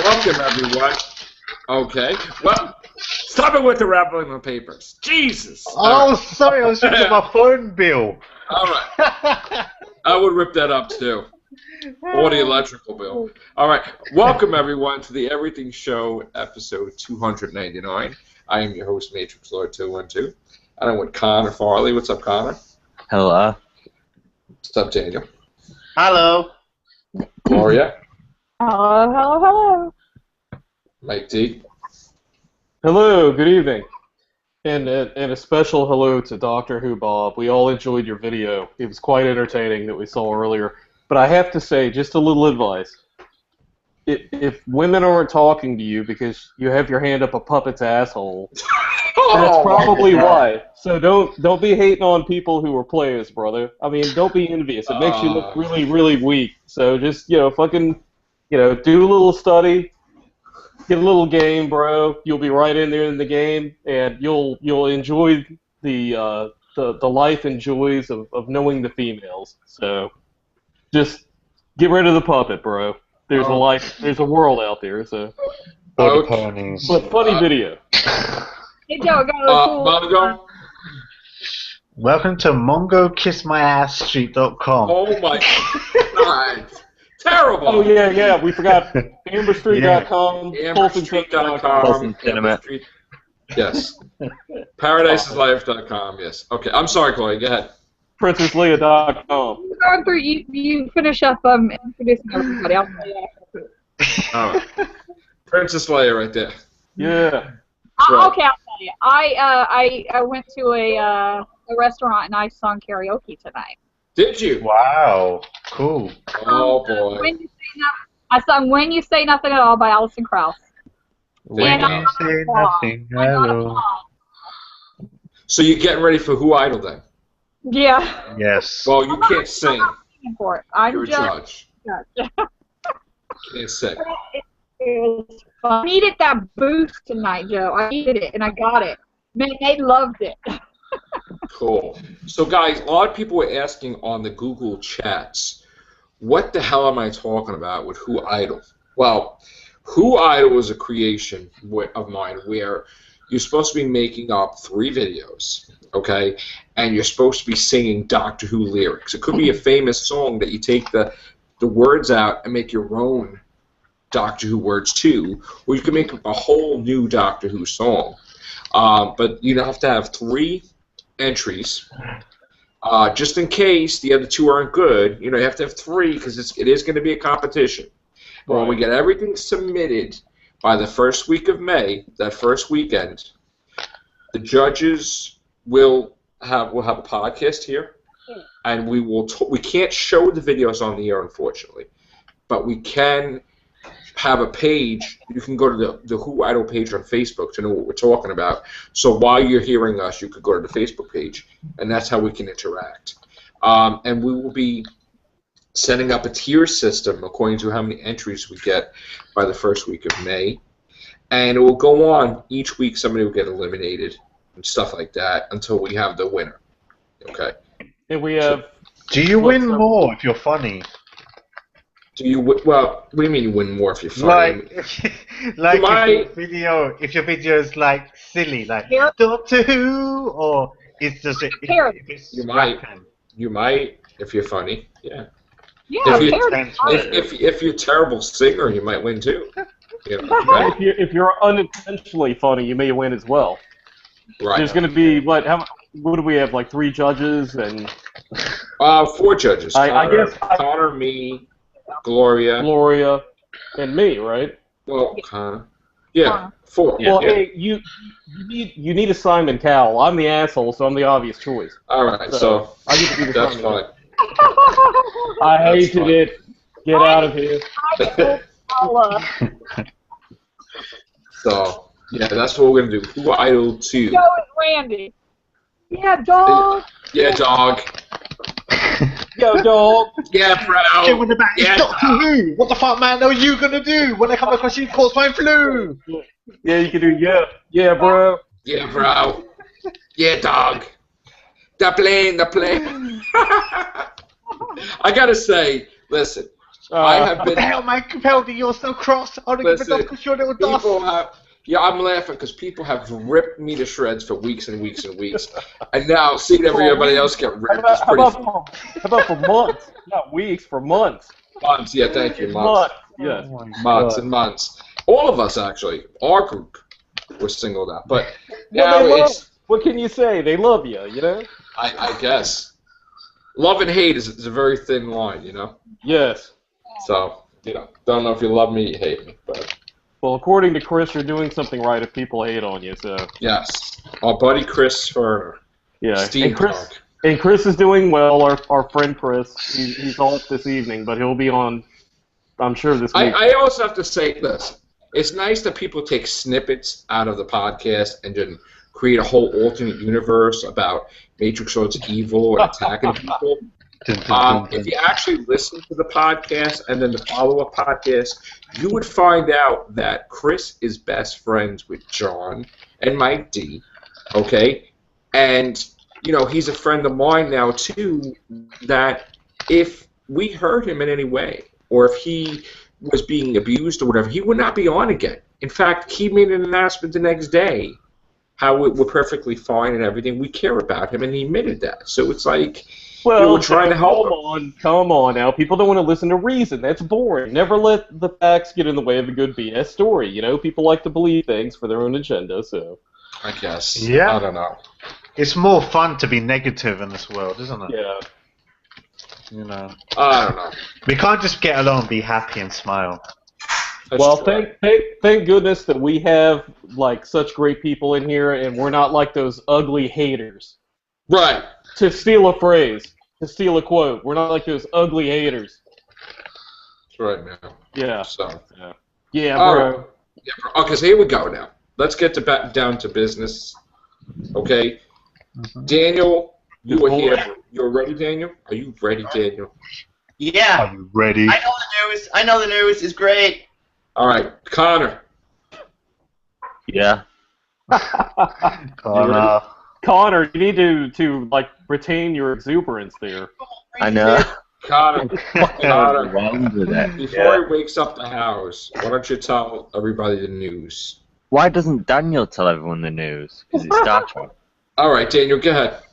Welcome, everyone. Okay. Well, stop it with the rattling of papers. Jesus. Oh, sorry, I was looking at my phone bill. All right. I would rip that up, too. Or the electrical bill. All right. Welcome, everyone, to the Everything Show, episode 299. I am your host, Matrix Lord 212. And I'm with Connor Farley. What's up, Connor? Hello. What's up, Daniel? Hello. Gloria? Hello. Mike D? Hello, good evening. And a special hello to Doctor Who Bob. We all enjoyed your video. It was quite entertaining that we saw earlier. But I have to say, just a little advice. If women aren't talking to you because you have your hand up a puppet's asshole, that's probably why. So don't be hating on people who are players, brother. I mean, don't be envious. It makes you look really, really weak. So just, fucking, do a little study. Get a little game, bro. You'll be right in there in the game, and you'll enjoy the life and joys of knowing the females. So just get rid of the puppet, bro. There's a life, there's a world out there. So, Body ponies. but funny video. Hey, Joe, go. Mongo? Welcome to MongoKissMyAssStreet.com. Oh, my God. Terrible. Oh yeah, we forgot AmberStreet.com, AmberStreet.com. Internet. Yes. ParadisesLife.com, yes. Okay, I'm sorry, Chloe, go ahead. PrincessLeia.com. Going through, you finish up introducing everybody. I'll tell you after. All right. Princess Leia right there. Yeah. Right. Okay, I'll tell you. I went to a restaurant and I sung karaoke tonight. Did you? Wow. Cool. Oh, boy. I sung "When You Say Nothing at All" by Alison Krauss. When And you say nothing I got at all. applause. So you're getting ready for Who Idol then? Yeah. Yes. Well, you can't sing. I'm not singing for it. I'm You're a just. judge. Can't sing. It was fun. I needed that boost tonight, Joe. I needed it, and I got it. Man, they loved it. Cool. So, guys, a lot of people were asking on the Google chats, what the hell am I talking about with Who Idol? Well, Who Idol is a creation of mine where you're supposed to be making up 3 videos, okay? And you're supposed to be singing Doctor Who lyrics. It could be a famous song that you take the words out and make your own Doctor Who words too, or you can make a whole new Doctor Who song. But you have to have 3 entries, just in case the other 2 aren't good. You have to have 3 because it is going to be a competition. But when we get everything submitted by the first week of May, that first weekend, the judges will have a podcast here, and we can't show the videos on the air, unfortunately, but we can have a page. You can go to the Who Idol page on Facebook to know what we're talking about. So while you're hearing us, you could go to the Facebook page, and that's how we can interact. And we will be setting up a tier system according to how many entries we get by the first week of May. And it will go on. Each week somebody will get eliminated and stuff like that until we have the winner. Okay? And we have. Do you win more if you're funny? Do you? Well, what do you mean you win more if you're funny? If your video is like silly, like Doctor Who, or it's just if it's you might if you're funny. Yeah. Yeah, if you're a terrible singer, you might win too. Right? If you're unintentionally funny, you may win as well. Right. There's going to be what do we have? Like 3 judges and 4 judges. I guess Connor, me, Gloria, and me, right? Well, Connor. Yeah, 4. Well, yeah. hey, you need a Simon Cowell. I'm the asshole, so I'm the obvious choice. All right, so I get to be the that's Simon. fine. I hated it. Get out of here. So, yeah, that's what we're going to do. Who Idol 2. Joe and Randy. Yeah, dog. Yeah, dog. Yo, dog. Yeah, bro. Get with the back. It's Doctor Who. What the fuck, man? Are you gonna do when I come across you? Cause swine flu. Yeah, you can do yeah, bro. Yeah, bro. Yeah, dog. The plane. I gotta say, listen, I have What the been. hell, man? Capaldi, you're so cross. I don't give a Listen, damn because you're a little dust. People have. Yeah, I'm laughing because people have ripped me to shreds for weeks and weeks and weeks, and now seeing everybody else get ripped is pretty fun. How about for months? Not weeks, for months. Months, yeah, thank you, months. Yes. Months and months. All of us, actually, our group was singled out. But Well, now it's, what can you say? They love you, you know? I guess. Love and hate is a very thin line, you know? Yes. So, don't know if you love me or you hate me, but. Well, according to Chris, you're doing something right if people hate on you, so. Yes. Our buddy Chris Ferner. Yeah. Steam Talk. And Chris is doing well, our friend Chris. He's off this evening, but he'll be on, I'm sure, this week. I also have to say this. It's nice that people take snippets out of the podcast and then create a whole alternate universe about Matrix Lord's evil and attacking people. If you actually listen to the podcast and then the follow-up podcast, you would find out that Chris is best friends with John and Mike D, okay? And, he's a friend of mine now, too, that if we hurt him in any way, or if he was being abused or whatever, he would not be on again. In fact, he made an announcement the next day how we're perfectly fine and everything. We care about him, and he admitted that. So it's like... Well, we're trying to help come on now. People don't want to listen to reason. That's boring. Never let the facts get in the way of a good BS story. People like to believe things for their own agenda, so. I guess. Yeah. I don't know. It's more fun to be negative in this world, isn't it? Yeah. I don't know. We can't just get along and be happy and smile. Well, thank goodness that we have, such great people in here, and we're not like those ugly haters. Right. To steal a phrase, to steal a quote, we're not like those ugly haters. That's right, man. Yeah. So. Yeah, bro. Yeah, bro. Okay, so here we go now. Let's get down to business. Okay. Mm-hmm. Daniel, you are here. You're ready, Daniel? Are you ready, Daniel? Yeah. Are you ready? I know the news is great. All right, Connor. Yeah. Connor, you need to retain your exuberance there. I know. Connor, that. Before he wakes up the house, why don't you tell everybody the news? Why doesn't Daniel tell everyone the news? Because it's Star Trek. All right, Daniel, go ahead.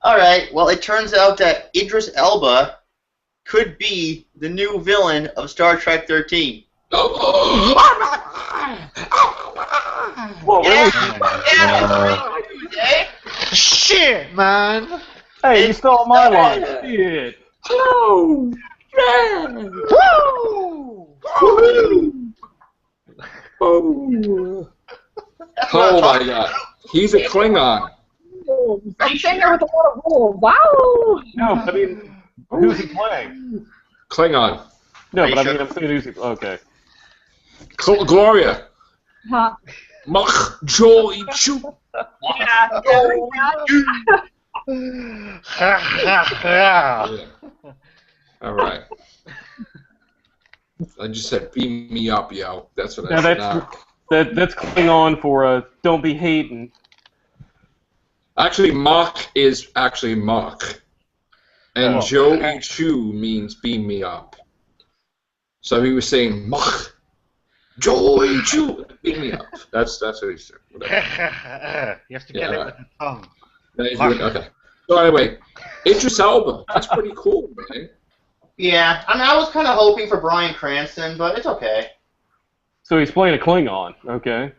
All right. Well, it turns out that Idris Elba could be the new villain of Star Trek 13. Well, Yeah. Shit, man! Hey, you stole my line. Shit. Oh, yeah. Oh my God, he's a Klingon. I'm saying there with a lot of rules. Wow. No, I mean, who's he playing? Klingon. No, but I mean, I'm saying who's he. Okay. Gloria. Huh. Mach Joy Chu. All right. I just said, beam me up, yo. That's what I said. That's Klingon for don't be hating. Actually, Mach is actually Mach. And Joey Chu means beam me up. So he was saying, Mach, Joey Chu, beam me up. That's what he said. You have to get it with the tongue. Okay. So anyway, Idris Elba. That's pretty cool, man. Yeah, I mean, I was kind of hoping for Bryan Cranston, but it's okay. So he's playing a Klingon, okay.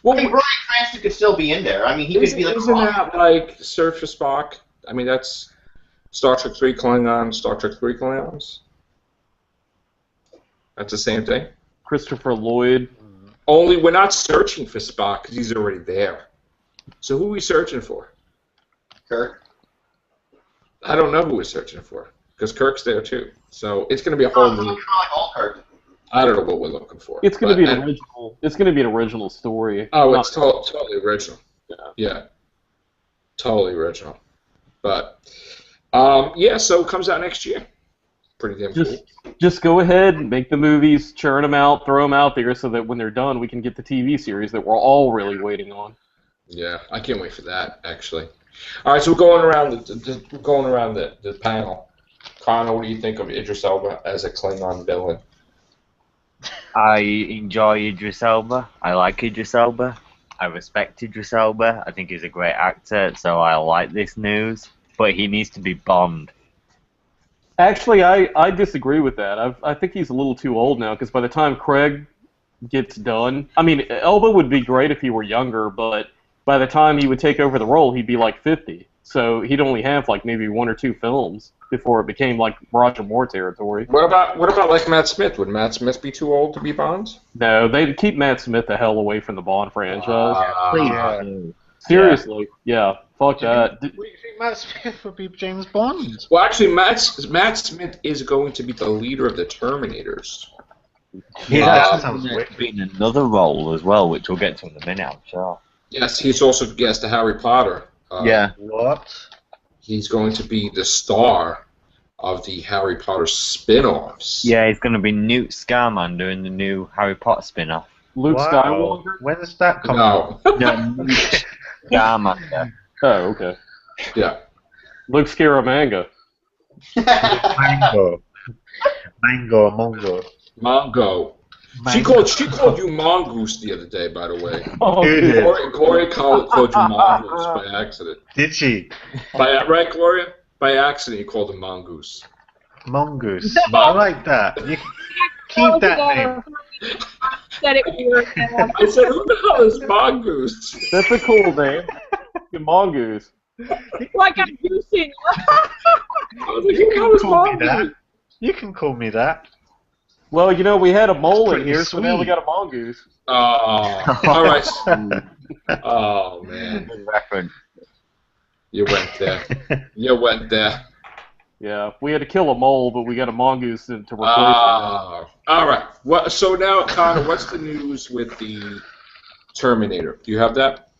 Well, I mean, Bryan Cranston could still be in there. I mean, he could be like... Isn't that like Search for Spock? I mean, that's Star Trek 3 Klingons, Star Trek 3 Klingons. That's the same thing. Christopher Lloyd. Only we're not searching for Spock because he's already there. So who are we searching for? Kirk. I don't know who we're searching for because Kirk's there too. So it's going to be a whole new... Kirk. I don't know what we're looking for. It's going to be an original. It's going to be an original story. Oh, it's totally original. Yeah, totally original. But yeah, so it comes out next year. Pretty damn cool. Just go ahead and make the movies, churn them out, throw them out there, so that when they're done, we can get the TV series that we're all really waiting on. Yeah, I can't wait for that. Actually. All right, so we're going around the panel. Connor, what do you think of Idris Elba as a Klingon villain? I enjoy Idris Elba. I like Idris Elba. I respect Idris Elba. I think he's a great actor, so I like this news. But he needs to be Bond. Actually, I disagree with that. I think he's a little too old now, because by the time Craig gets done, I mean, Elba would be great if he were younger, but by the time he would take over the role, he'd be like 50. So he'd only have like maybe 1 or 2 films before it became like Roger Moore territory. What about like Matt Smith? Would Matt Smith be too old to be Bond? No, they'd keep Matt Smith the hell away from the Bond franchise. Yeah. Seriously, yeah, fuck that. What do you think Matt Smith would be James Bond? Well, actually, Matt Smith is going to be the leader of the Terminators. Yeah, that sounds There's wicked. been another role as well, which we'll get to in a minute, I'm sure. Yes, he's also the Harry Potter. Yeah. What? He's going to be the star of the Harry Potter spin-offs. Yeah, he's going to be Newt Scamander doing the new Harry Potter spin-off. Luke Wow. Skywalker? When does that come out? No. No, Newt Scamander. Oh, okay. Yeah. Luke Scaramanga. Mango. Mango, Mongo. Mongo. She called you Mongoose the other day, by the way. Oh, Who dude. did? Gloria called you Mongoose by accident. Did she? Right, Gloria? By accident, you called him Mongoose. Mongoose. I like that. You keep that name. Said it weird. I said, who the hell is Mongoose? That's a cool name. Good mongoose. Like I'm juicing. I was like, who the hell is Call me that. Mongoose? You can call me that. Well, you know, we had a mole in pretty here, so now we sweet. got a mongoose. Oh, all right. Oh, man. Good reference. You went there. You went there. Yeah, we had to kill a mole, but we got a mongoose to replace it. All right. Well, so now, Connor, what's the news with the Terminator? Do you have that?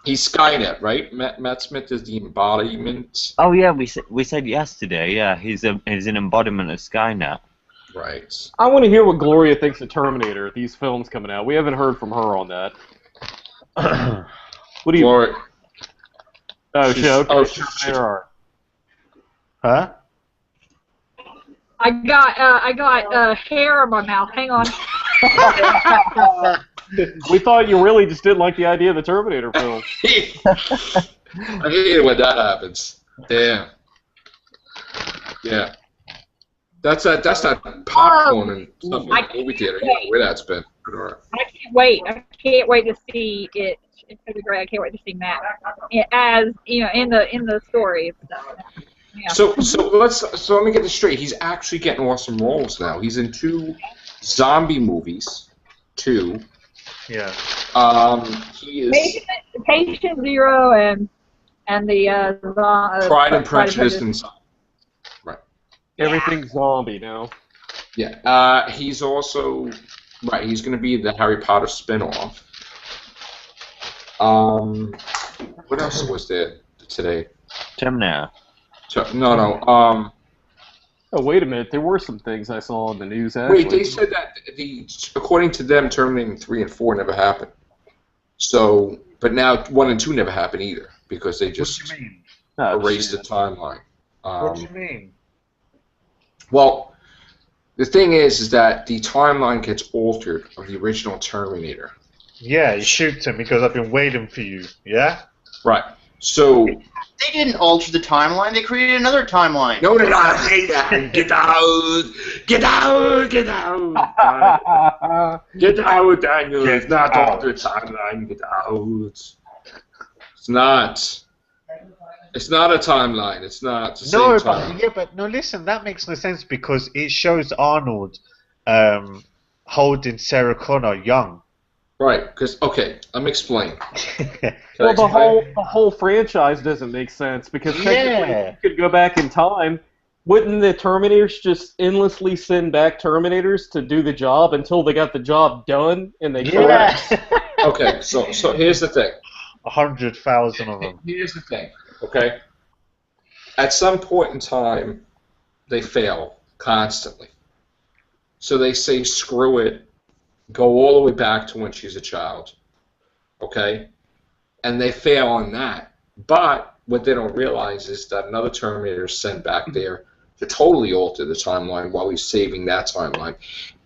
He's Skynet, right? Matt Smith is the embodiment. Oh yeah, we said yesterday. Yeah, he's an embodiment of Skynet. Right. I want to hear what Gloria thinks of Terminator, these films coming out. We haven't heard from her on that. What do you... Gloria. Oh, she's- shit, okay, oh, Terminator art. Huh? I got hair in my mouth. Hang on. We thought you really just didn't like the idea of the Terminator film. I hate it when that happens. Damn. Yeah. That's that popcorn and stuff in the movie theater. You know where that's been. Alright. I can't wait. I can't wait to see it. It's gonna be great. I can't wait to see Matt as you know in the story and stuff. Yeah. So let me get this straight. He's actually getting awesome roles now. He's in 2 zombie movies. 2. Yeah. He is Patient Zero and the Pride and Prejudice and right. Everything's zombie now. Yeah. He's also right. He's going to be the Harry Potter spin-off. What else was there today? Terminator. No. Oh, wait a minute. There were some things I saw in the news, actually. Wait, they said that according to them, Terminator 3 and 4 never happened. So, but now 1 and 2 never happened either because they just What do you mean? Oh, erased shit. the timeline. What do you mean? Well, the thing is that the timeline gets altered of the original Terminator. Yeah, you shoot him because I've been waiting for you. Yeah? Right. So. They didn't alter the timeline. They created another timeline. No, they're not. Get out! Get out! Get out! Get out, Daniel. It's not out. altered timeline. Get out. It's not. It's not a timeline. It's not. It's the No, same time. but no, listen, that makes no sense because it shows Arnold holding Sarah Connor young. Right. Because let me explain. Well, the whole franchise doesn't make sense because technically, Yeah. if you could go back in time, wouldn't the Terminators just endlessly send back Terminators to do the job until they got the job done and they Yeah. Okay. So here's the thing. 100,000 of them. Here's the thing. Okay. At some point in time, they fail constantly. So they say, screw it. Go all the way back to when she's a child, okay? And they fail on that. But what they don't realize is that another Terminator is sent back there to totally alter the timeline while he's saving that timeline.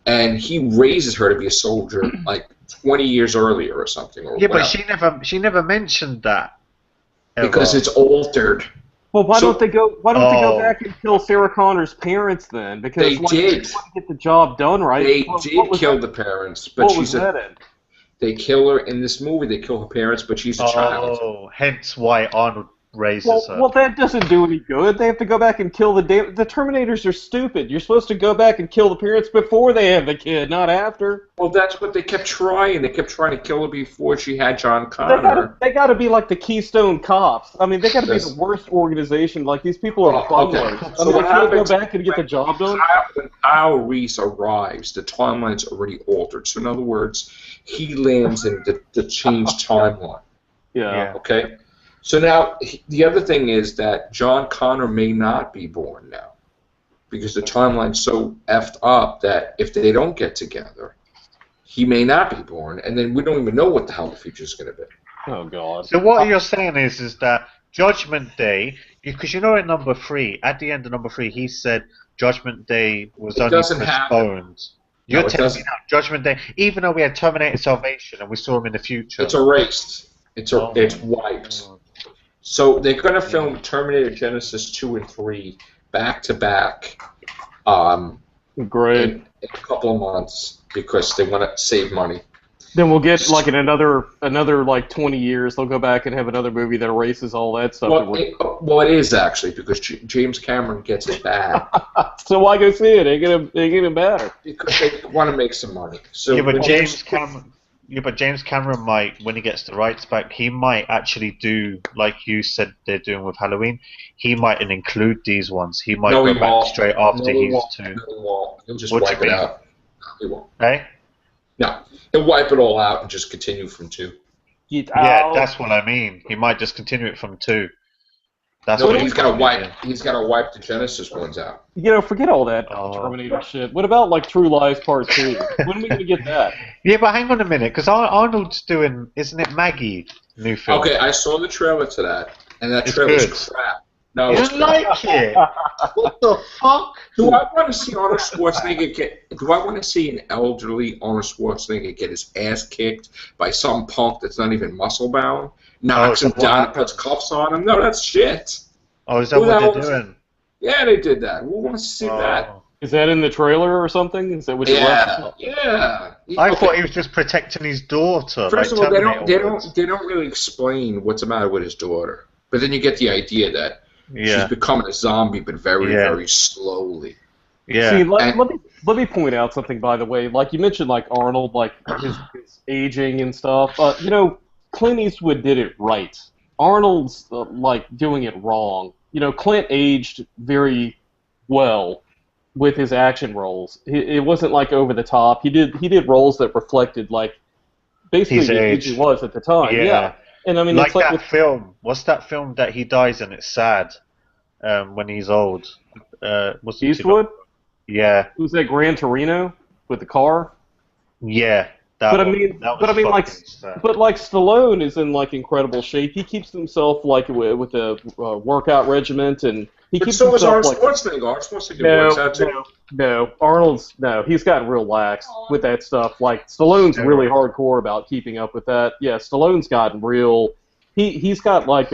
And he raises her to be a soldier like 20 years earlier or something. Or Yeah, whatever, but she never mentioned that. because ever. it's altered. Well, why So- don't they go Oh. back and kill Sarah Connor's parents then? Because They like, did. They want to get the job done right. They What did was kill that- the parents, but What was she's that in? they kill her in this movie. They kill her parents, but she's a child. Oh, hence why Arnold raises her. Well, that doesn't do any good. They have to go back and kill the Terminators are stupid. You're supposed to go back and kill the parents before they have the kid, not after. Well, that's what they kept trying. They kept trying to kill her before she had John Connor. They gotta be like the Keystone Cops. I mean, they gotta be Yes. the worst organization. Like, these people are Well, okay. bunglers. So I mean, what they can't go happens back and get the job done? When Kyle Reese arrives, the timeline's already altered. So in other words, he lands in the changed timeline. Yeah. Okay? So now, the other thing is that John Connor may not be born now. Because the timeline's so effed up that if they don't get together, he may not be born. And then we don't even know what the hell the future's going to be. Oh, God. So what you're saying is that Judgment Day, because you know in number 3, at the end of number 3, he said Judgment Day was It only doesn't happen. postponed. You're No, it telling me doesn't. now, Judgment Day, even though we had Terminator Salvation and we saw him in the future. It's erased. It's Oh. wiped. So they're going to film Terminator Genesis 2 and 3 back to back Great. in a couple of months because they want to save money. Then we'll get, like, in another like, 20 years, they'll go back and have another movie that erases all that stuff. Well, it is actually because James Cameron gets it back So why go see it? Ain't gonna matter. because they want to make some money. So Yeah, but when James Cameron might, when he gets the rights back, he might actually do like you said they're doing with Halloween. He mightn't include these ones. He might No, go he back won't. straight after No, he he's won't. two. No, he won't. He'll just What do wipe you it mean? out. No, he won't. Hey? No, he'll wipe it all out and just continue from 2. Yeah, that's what I mean. He might just continue it from 2. That's No, what but he's got to probably wipe. did. He's got to wipe the Genesis ones out. Forget all that Oh. Terminator shit. What about, like, True Lies Part 2? When are we gonna get that? Yeah, but hang on a minute, because Arnold's doing, isn't it Maggie new film? Okay, I saw the trailer to that, and that It's trailer's good. crap. No, You it's didn't crap. like it? What the fuck? Do I want to see Arnold Schwarzenegger get? Do I want to see an elderly Arnold Schwarzenegger get his ass kicked by some punk that's not even muscle bound, knocks so him what down, and happens? puts cuffs on him? No, that's shit. Oh, is that Who the what hell they're is- doing? Yeah, they did that. Who wants to see that? Oh. Is that in the trailer or something? Is that what you're Yeah, yeah. I Okay. thought he was just protecting his daughter. First like of all, Terminator would. they don't really explain what's the matter with his daughter. But then you get the idea that Yeah, she's becoming a zombie, but very, Yeah. very slowly. yeah. See, And- let me point out something, by the way. Like, you mentioned, like, Arnold, like, his aging and stuff. Clint Eastwood did it right. Arnold's, like, doing it wrong. Clint aged very well with his action roles. It wasn't, like, over the top. He did roles that reflected, like, basically His the age age. he was at the time. Yeah. And, I mean, Like it's like that with film. What's that film that he dies in? It's sad. When he's old. What's it? Eastwood. Yeah, Who's that, Gran Torino with the car? yeah. That But I one. mean- That was but I mean, like, fucking sad. But like Stallone is in like incredible shape. He keeps himself like with a workout regiment, and he But keeps so is himself Arnold like. Schwarzenegger. Arnold Schwarzenegger works out too. No, Arnold's no. He's gotten real lax with that stuff. Like Stallone's really hardcore about keeping up with that. Yeah, Stallone's gotten real. He's got like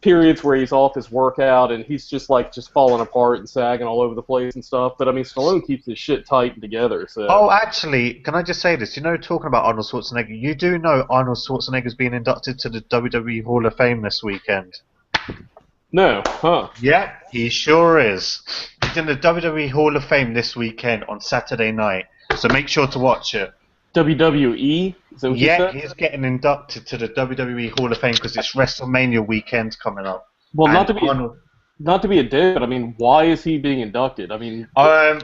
periods where he's off his workout and he's just falling apart and sagging all over the place and stuff. But I mean, Stallone keeps his shit tight and together. So. Oh, actually, can I just say this? Talking about Arnold Schwarzenegger, you do know Arnold Schwarzenegger's being inducted to the WWE Hall of Fame this weekend. No, huh? Yeah, he sure is. He's in the WWE Hall of Fame this weekend on Saturday night, so make sure to watch it. WWE? Is that what you Yeah, said? he's getting inducted to the WWE Hall of Fame because it's WrestleMania weekend coming up. Well, And not to be a dick, but I mean, why is he being inducted? I mean,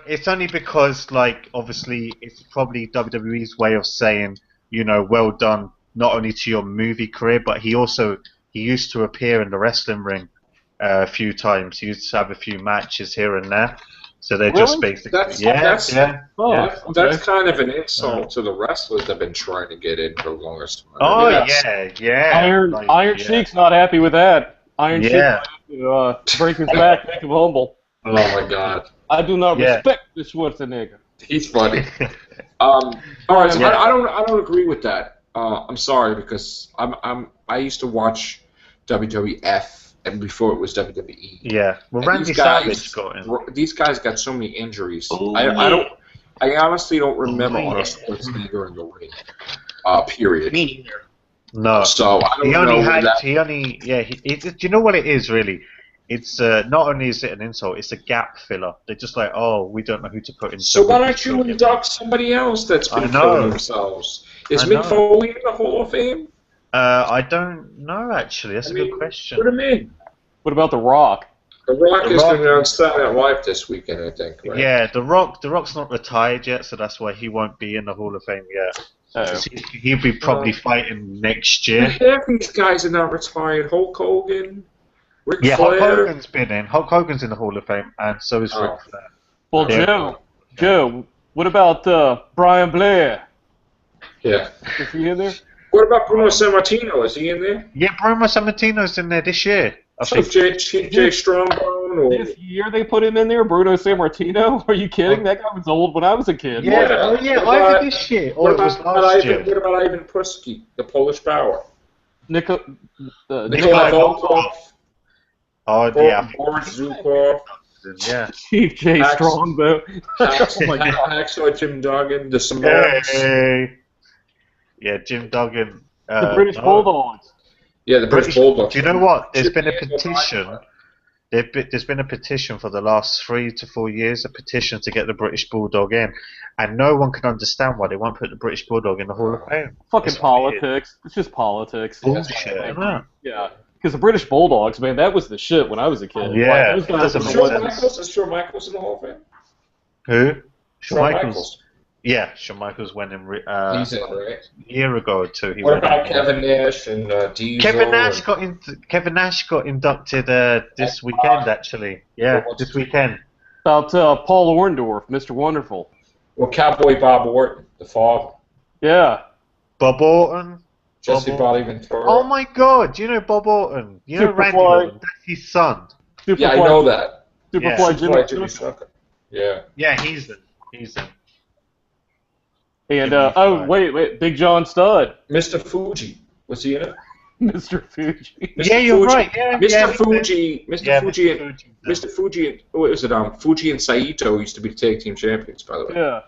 It's only because, like, obviously, it's probably WWE's way of saying, well done, not only to your movie career, but he used to appear in the wrestling ring a few times. He used to have a few matches here and there. So they're just Really? basically, That's- yeah. oh, Yeah. That's kind of an insult to the wrestlers that have been trying to get in for the longest time. Oh I mean, that's- yeah. Iron Sheik's not happy with that. Iron Yeah. Sheik to break his back, make him humble. Oh my God, I do not Yeah. respect this Schwarzenegger. he's funny. All right, so Yeah. I don't agree with that. I'm sorry because I used to watch WWF and before it was WWE. Yeah. Well, And Randy these guys- Savage got in. These guys got so many injuries. Oh, I honestly don't remember Oh, Arnold yeah. Schwarzenegger in the ring. Period. Me neither. No. So I don't He know only where had. that. He only. Yeah. Do you know what it is really? It's not only is it an insult, it's a gap filler. They're just like, oh, we don't know who to put in. So why we don't just you put him in. induct somebody else that's I been know. killing themselves? Is I Mick know. Foley in the Hall of Fame? I don't know actually. That's I a mean, good question. Put him in. What about The Rock? The Rock The is Rock- going to be on Saturday Night Live this weekend, I think. Right? Yeah, The Rock's not retired yet, so that's why he won't be in the Hall of Fame yet. Oh. He'll be probably fighting next year. Half these guys are not retired. Hulk Hogan, Ric Yeah, Hulk Flair. Hogan's been in. Hulk Hogan's in the Hall of Fame, and so is Oh. Ric Flair. Well, Yeah. Joe, what about Brian Blair? Yeah. Is he in there? What about Bruno Sammartino? Is he in there? Yeah, Bruno Sammartino's in there this year. I So think. Jay Strongbone or This year they put him in there, Bruno Sammartino? Are you kidding? That guy was old when I was a kid. Yeah, Yeah. oh yeah, What either about- this year or what it was about last Ivan? year. What about Ivan Prusky, the Polish power? Nikolai Nikolai Volkov, Oh yeah, Boris Zukov, yeah. Chief J. Axe. Strongbow. Hacksaw Jim Duggan, the Samoans. Hey. Yeah, Jim Duggan. The British no. Bulldogs. Yeah, the British Bulldogs. Do you know what? There's Chip been a Taylor, petition. There's been a petition for the last 3 to 4 years, a petition to get the British Bulldog in, and no one can understand why they won't put the British Bulldog in the Hall of Fame. Fucking It's politics. It's just politics. Bullshit, isn't it? Yeah. Because the British Bulldogs, man, that was the shit when I was a kid. Yeah, Like, those guys doesn't were make Shawn sense. Michaels? Is Shawn Michaels in the Hall of Fame? Who? Shawn Michaels. Yeah, Shawn Michaels went in He's in, right? a year ago or two. He What went about in. Kevin Nash and Diesel? Kevin Nash and- got inducted this weekend actually. Yeah, this weekend. About Paul Orndorff, Mr. Wonderful. Well, Cowboy Bob Orton, the father. Yeah. Bob Orton. Jesse Bob Bobby Ventura. Oh my God! Do you know Bob Orton? You know Randy Superfly. Orton? That's his son. Yeah, I know that. Superfly Yeah. Jimmy. Like Jimmy Snuka. Yeah. Yeah, he's in. And, Jimmy oh, Fry. wait, Big John Stud. Mr. Fuji. Was he in it? Mr. Fuji. Mr. Yeah, you're Fuji. right. Yeah, Mr. yeah, Fuji. Mr. Yeah, Fuji. And, Fuji's Mr. Fuji. And, what was it? Fuji and Saito used to be the tag team champions, by the way. Yeah.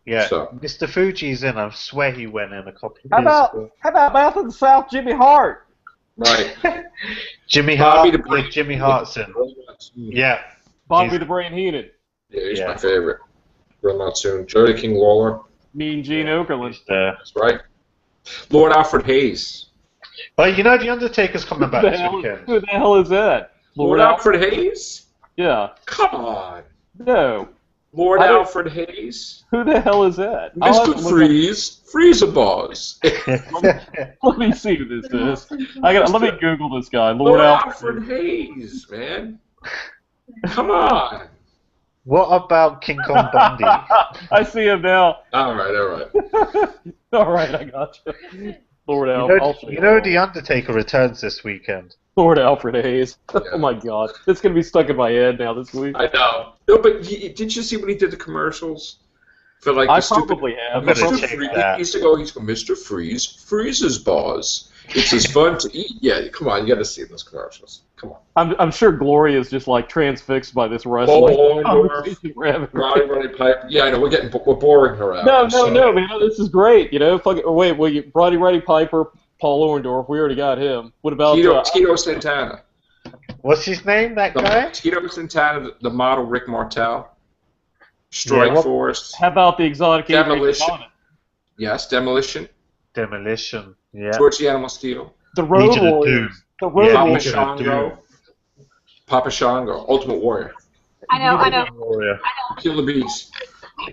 Yeah, So. Mr. Fuji's in. I swear he went in a couple of How years about ago. Mouth of the South, Jimmy Hart? Right. Jimmy Bobby Hart? the Brain. Yeah, Jimmy Hart's in. Yeah. Bobby He's- the Brain Heenan. Yeah, he's Yeah. my favorite. Real not soon. Jody King Lawler. Mean Gene Okerlund. He's there. That's right. Lord Alfred Hayes. Oh, you know the Undertaker's coming back Who the this hell- weekend. Who the hell is that? Lord Alfred Hayes? Yeah. Come on. No. Lord I don't- Alfred Hayes? Who the hell is that? I'll have to Mr. look Freeze. Freezer Bars. up- Let me see who this is. Let me Google this guy. Lord Lord Alfred. Alfred Hayes, man. Come on. What about King Kong Bundy? I see him now. All right. All right, I got you. Lord You Alfred. know, you know the Undertaker returns this weekend. Lord Alfred Hayes. Yeah. Oh my God, it's gonna be stuck in my head now this week. I know. No, but did you see when he did the commercials? For like I the stupid probably have. I'm gonna Mr. check Freeze. that. He used to go, Mr. Freeze freezes bars. It's as fun to eat. Yeah, come on, you got to see those commercials. Come on. I'm sure Gloria is just like transfixed by this Paul wrestling. Orndorff, conversation we're having. Roddy Piper. Yeah, I know. We're boring her out. No, So- man. This is great. You know, fuck it. Wait, Roddy Piper, Paul Orndorff. We already got him. What about Tito Santana. What's his name, that guy? Tito Santana, the model Rick Martel. Strike what- Force. how about the exotic Demolition. Adrian Bonnet? Yes, Demolition. Demolition. Yeah. George the Animal Steel. The Road Legion of Warriors. Doom. The Road Yeah, Papa Warriors. Legion of Doom. Shango. Papa Shango. Ultimate Warrior. I know. Warrior. Killer Bees.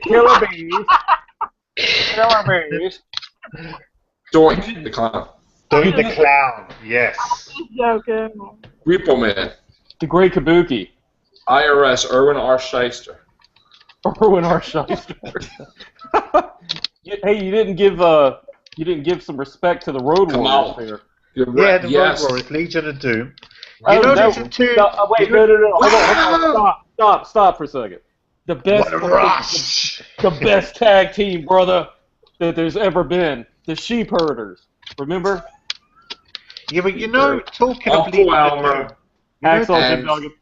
Killer Bees. Killer Bees. Doink the Clown. Doink the Clown. Yes. He's joking. Repo Man. The Great Kabuki. IRS. Erwin R. Shyster. Erwin R. Shyster. Hey, you didn't give some respect to the Road Come Warriors on. here. You're Yeah, right. the Yes. Road Warriors, Legion of Doom. You know no, there's two. wait, no. Hold on. Stop for a second. The best, What a rush! the best tag team, brother, that there's ever been. The Sheep Herders. Remember? Yeah, but you know, talking of Uncle Legion of Elmer. Doom, you know, Axel and- Jim Duggan.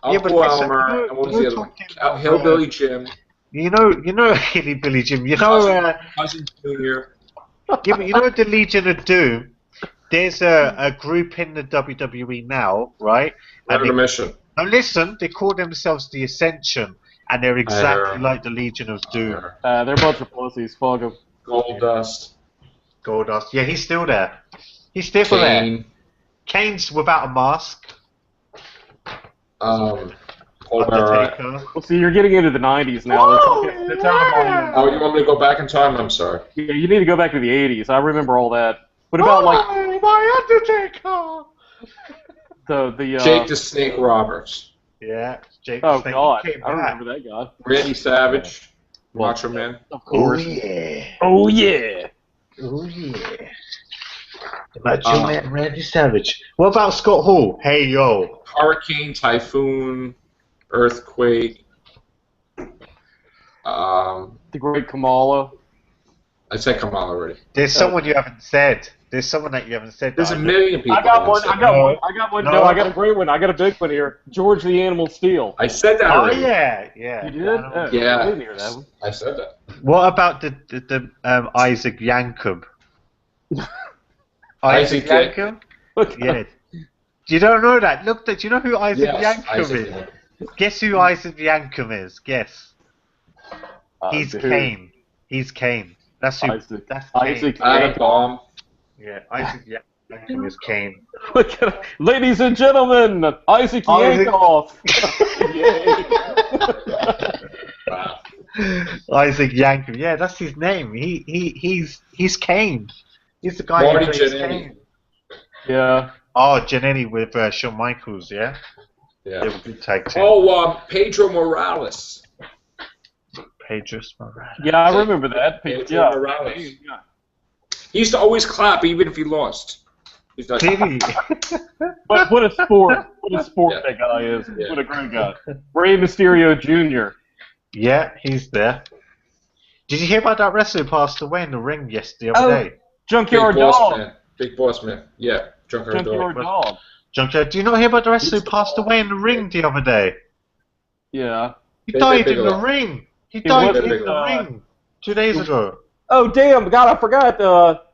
Yeah, but Uncle listen, Elmer, and what was the other one? talking about, Hillbilly Jim, you know, Hillbilly Jim. You know, Cousin Junior. yeah, but you know the Legion of Doom. There's a group in the WWE now, right? Out of And the mission. now listen, they call themselves the Ascension, and they're exactly like the Legion of Doom. They're a bunch of pussies. Fuck them. Gold Dust. Goldust. Yeah, he's still there. He's still there. Kane. Kane's without a mask. Paul Bearer. Undertaker. Well, see, you're getting into the 90s now. That's out of my Oh, you want me to go back in time? I'm sorry. Yeah, you need to go back to the 80s. I remember all that. What about, like, my Undertaker? the Jake the Snake Roberts. Yeah, Jake. oh, Snake God. came I back. remember that guy. Randy Savage. Macho Man. Of Oh course. yeah. Oh, yeah. Oh yeah. The Macho Man Randy Savage. What about Scott Hall? Hey yo. Hurricane, Typhoon, Earthquake. The Great Kamala. I said Kamal already. There's someone you haven't said. There's someone that you haven't said. There's that a I know. million people. I got that one. said I got that. one. I got one. No. No, I got a great one. I got a big one here. George the Animal Steel. I said that Oh already. yeah, yeah. You did? Oh, Yeah. I didn't hear that one. I said that. What about the Isaac Yankum? Isaac Yankum? Yeah. You don't know that? Look, do you know who Isaac Yes, Yankum Isaac is? Yankum. Guess who Isaac Yankum is? Guess. He's Dude. Kane. He's Kane. That's who. Isaac. That's Kane. Isaac. Adam Bomb. Yeah, Isaac Yankum is Kane. Ladies and gentlemen, Isaac Isaac- Yankoff. Wow. Isaac Yankum. Yeah, that's his name. He's Kane. He's the guy Marty who plays Jannetty. Kane. Yeah. Oh, Jannetty with Shawn Michaels. Yeah, they Yeah. were good tag team. Oh, Pedro Morales. Pedro's Morales. Yeah, I remember that. Pedro Yeah. Morales. Yeah. He used to always clap even if he lost. He's like, Did he? But what a sport. What a sport Yeah. that guy is. Yeah. What a great guy. Rey Mysterio Jr. Yeah, he's there. Did you hear about that wrestler who passed away in the ring the other day? Big Junkyard Boss Dog. Man. Big Boss Man. Yeah. Junkyard Junkyard Dog. Dog. Junkyard, do you not hear about the wrestler who passed away in the ring the other day? Yeah. He Big died in Bigelow. the ring. He died was in Big the ring 2 days ago. Oh, damn. God, I forgot.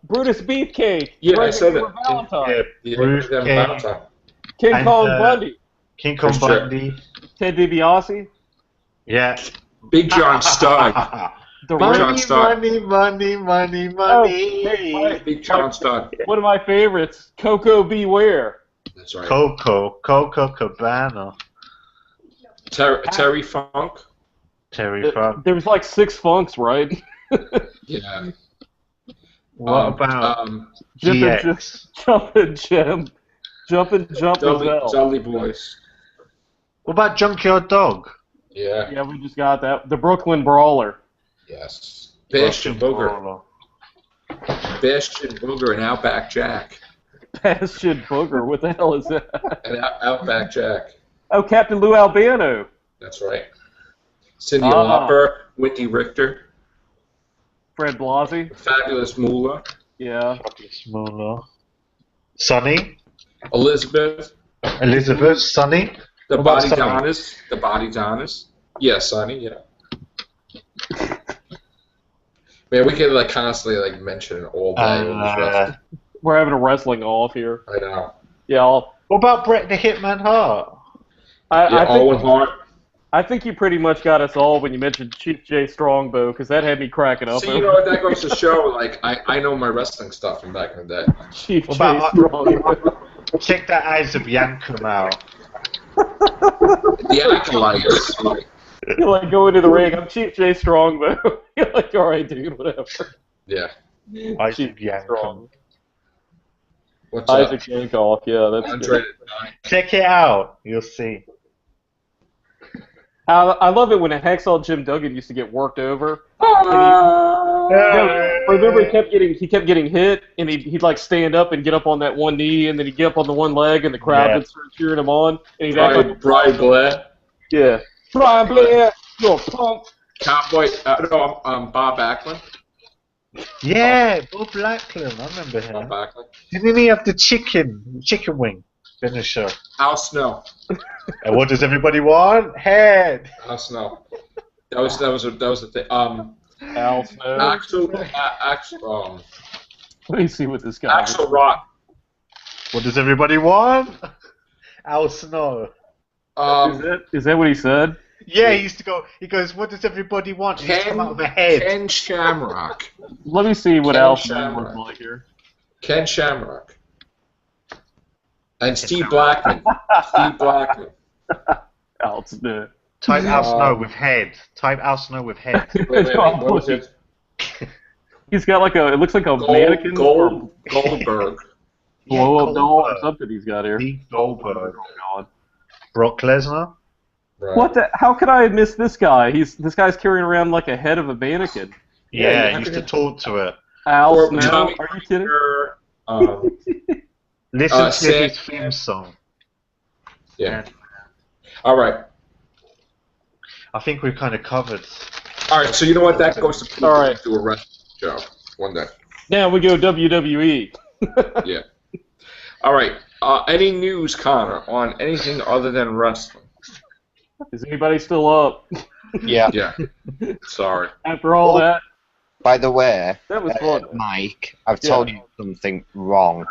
Brutus Beefcake. Yeah, I Right said before that. Valentine. Yeah, Bruce them King. Valentine. King And, Kong Bundy. King Kong Chris Bundy. Ted DiBiase. Yeah. Big John Studd. The Big John money, Studd. money, money, money, Oh, money. hey, Big John Studd. one of my favorites, Coco Beware. That's right. Coco Cabana. Terry Funk. Terry Funk. There was like 6 funks, right? Yeah. What about GX? Jumpin' Jim. Jumpin' Jump as well. Dudley Boys. What about Junkyard Dog? Yeah. Yeah, we just got that. The Brooklyn Brawler. Yes. Bastion Booger. Bastion Booger and Outback Jack. Bastion Booger. What the hell is that? And Outback Jack. Oh, Captain Lou Albano. That's right. Cindy Ah. Lauper, Wendy Richter, Fred Blasey. Fabulous Moolah, Yeah. Smaller. Sonny. Elizabeth, Elizabeth. Sonny. the What about Body Sonny? Donis, the Body Donis. Yeah, Sonny, yeah. Man, we could like constantly like mention it all day. on this wrestling. We're having a wrestling off here. I know. Yeah, What about Bret the Hitman Hart? Yeah, Owen Hart. I think you pretty much got us all when you mentioned Chief J Strongbow, because that had me cracking up. So you know what that goes to show? Like I know my wrestling stuff from back in the day. Chief What J about- Strongbow. Check that eyes of Yankum out. The acolytes. You like go into the ring. I'm Chief J Strongbow. You're like, all right, dude, whatever. Yeah. Isaac Chief Yankum. Strong. What's Isaac up? Yankoff. Yeah, that's Andre good. the Giant. Check it out. You'll see. I love it when a Hacksaw Jim Duggan used to get worked over. Remember, he kept getting hit, and he'd like stand up and get up on that one knee, and then he'd get up on the one leg, and the crowd would start cheering him on, and he'd act like Brian Blair. yeah, Brian Blair, you're a punk. Cowboy. No, Bob Backlund. Yeah, Bob Backlund. I remember him. Bob Backlund. Didn't he have the chicken wing finisher? Al Snow. And what does everybody want? Head. Al Snow. That was the thing. Al Snow. Axel. Let me see what this guy. Axel Rock. What does everybody want? Al Snow. Is that what he said? Yeah, he used to go. He goes, "What does everybody want?" He used to come out of a head. Ken Shamrock. Let me see what Ken Al Snow Shamrock. looks like here. Ken Shamrock. And Steve Blackman. Steve Blackman. Al Snow. Type Al Snow with head. Type Al Snow with head. Wait, what was it? He's got like a. It looks like a mannequin. Goldberg. Blow up doll or Goldberg. something he's got here. Steve Goldberg. Oh, God. Brock Lesnar. Right. What the? How could I have missed this guy? This guy's carrying around like a head of a mannequin. Yeah, he used to talk to it. Al Or Snow? Tommy Are you kidding? Listen to Sam- his theme song. Yeah. All right. I think we've kind of covered. All right. So you know what? That goes to people All right. to do a wrestling show one day. Now we go WWE. Yeah. All right. Any news, Connor, on anything other than wrestling? Is anybody still up Yeah. Yeah. Sorry. after all that? By the way, That was fun. Mike, I've told you something wrong.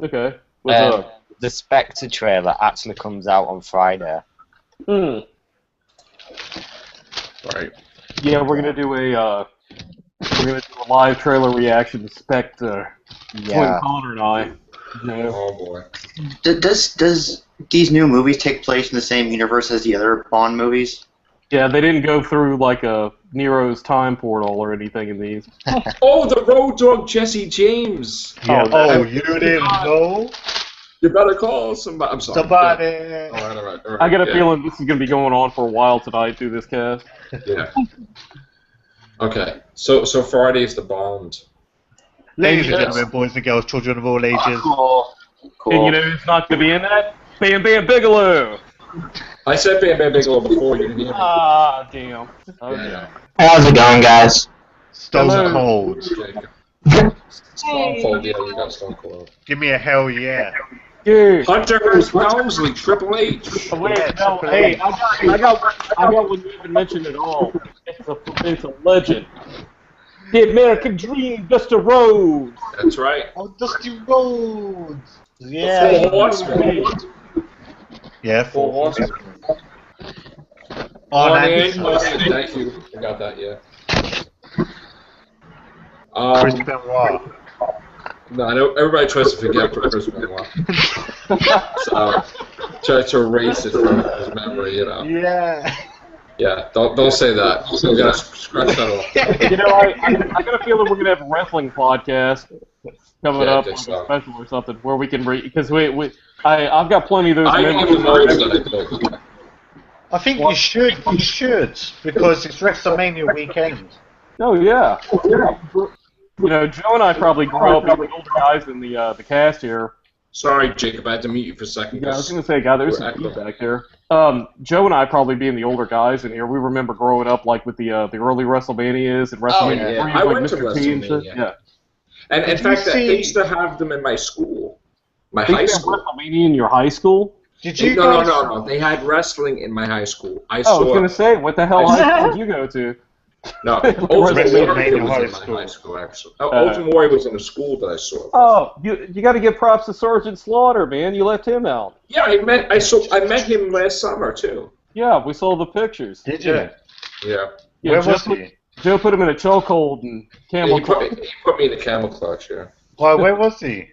Okay. What's up? The Spectre trailer actually comes out on Friday. Hmm. Right. Yeah, we're gonna do a live trailer reaction to Spectre. Yeah. Twin Connor and I. Yeah. Oh boy. Does these new movies take place in the same universe as the other Bond movies? Yeah, they didn't go through like a Nero's time portal or anything in these. Oh, the Road Dog Jesse James. Yeah. Oh, Oh, you didn't know? You better call somebody. I'm sorry. Somebody. Yeah. All right. I got a yeah. feeling this is gonna be going on for a while tonight through this cast. Yeah. Okay. So Friday is the Bond. Ladies and Yes. gentlemen, boys and girls, children of all ages. Cool. And you know who's not gonna be in that? Bam Bam Bigelow. I said Bam Bam Bigelow before. You didn't hear me. Ah, damn. Okay. Yeah. How's it going, guys? Stone Hello. Cold. Stone Cold. Yeah, you got Stone Cold. Give me a hell yeah. Dude. Hunter Helmsley, Triple H. Oh, wait, Yeah, no, Triple hey, H. I got one you haven't mentioned at all. It's a legend. The American Dream, Dusty Rhodes. That's right. Oh, Dusty Rhodes. Four Yeah. Horsemen. Yeah, Four four. Horsemen. Oh, On Andy in. Thank you. I got that. Yeah. Chris Benoit. No, I know everybody tries to forget Chris Benoit. So try to erase it from his memory. You know. Yeah. Yeah. Don't say that. We gotta scratch that off. You know, I got a feeling we're gonna have a wrestling podcast coming Yeah, I up, think like so. a special or something, where we can because I've got plenty of those. I memories. need the notes that I took. I think you should, because it's WrestleMania weekend. Oh yeah. You know, Joe and I probably grew up being the older guys in the cast here. Sorry, Jacob. I had to mute you for a second. Yeah, I was gonna say, God, there's We're some echoing. feedback there. Joe and I probably being the older guys in here. We remember growing up like with the early WrestleManias and WrestleMania yeah. 3, I like went to Mr. T and shit. WrestleMania. Yeah. And in Did you fact, see- they used to have them in my school, my They high used to have school. WrestleMania in your high school? Did you No, guys? no. They had wrestling in my high school. I Oh, I saw. was gonna say, what the hell high school did you go to? No, WrestleMania Ultimate Warrior was High in my School. high school, actually. Ultimate Warrior was in the school that I saw. Oh, you got to give props to Sergeant Slaughter, man. You left him out. Yeah, I met him last summer too. Yeah, we saw the pictures. Did you? Yeah. Yeah. Yeah, Where Joe was put, he? Joe put him in a chokehold and camel He put me in the camel clutch. Yeah. Why? Where was he?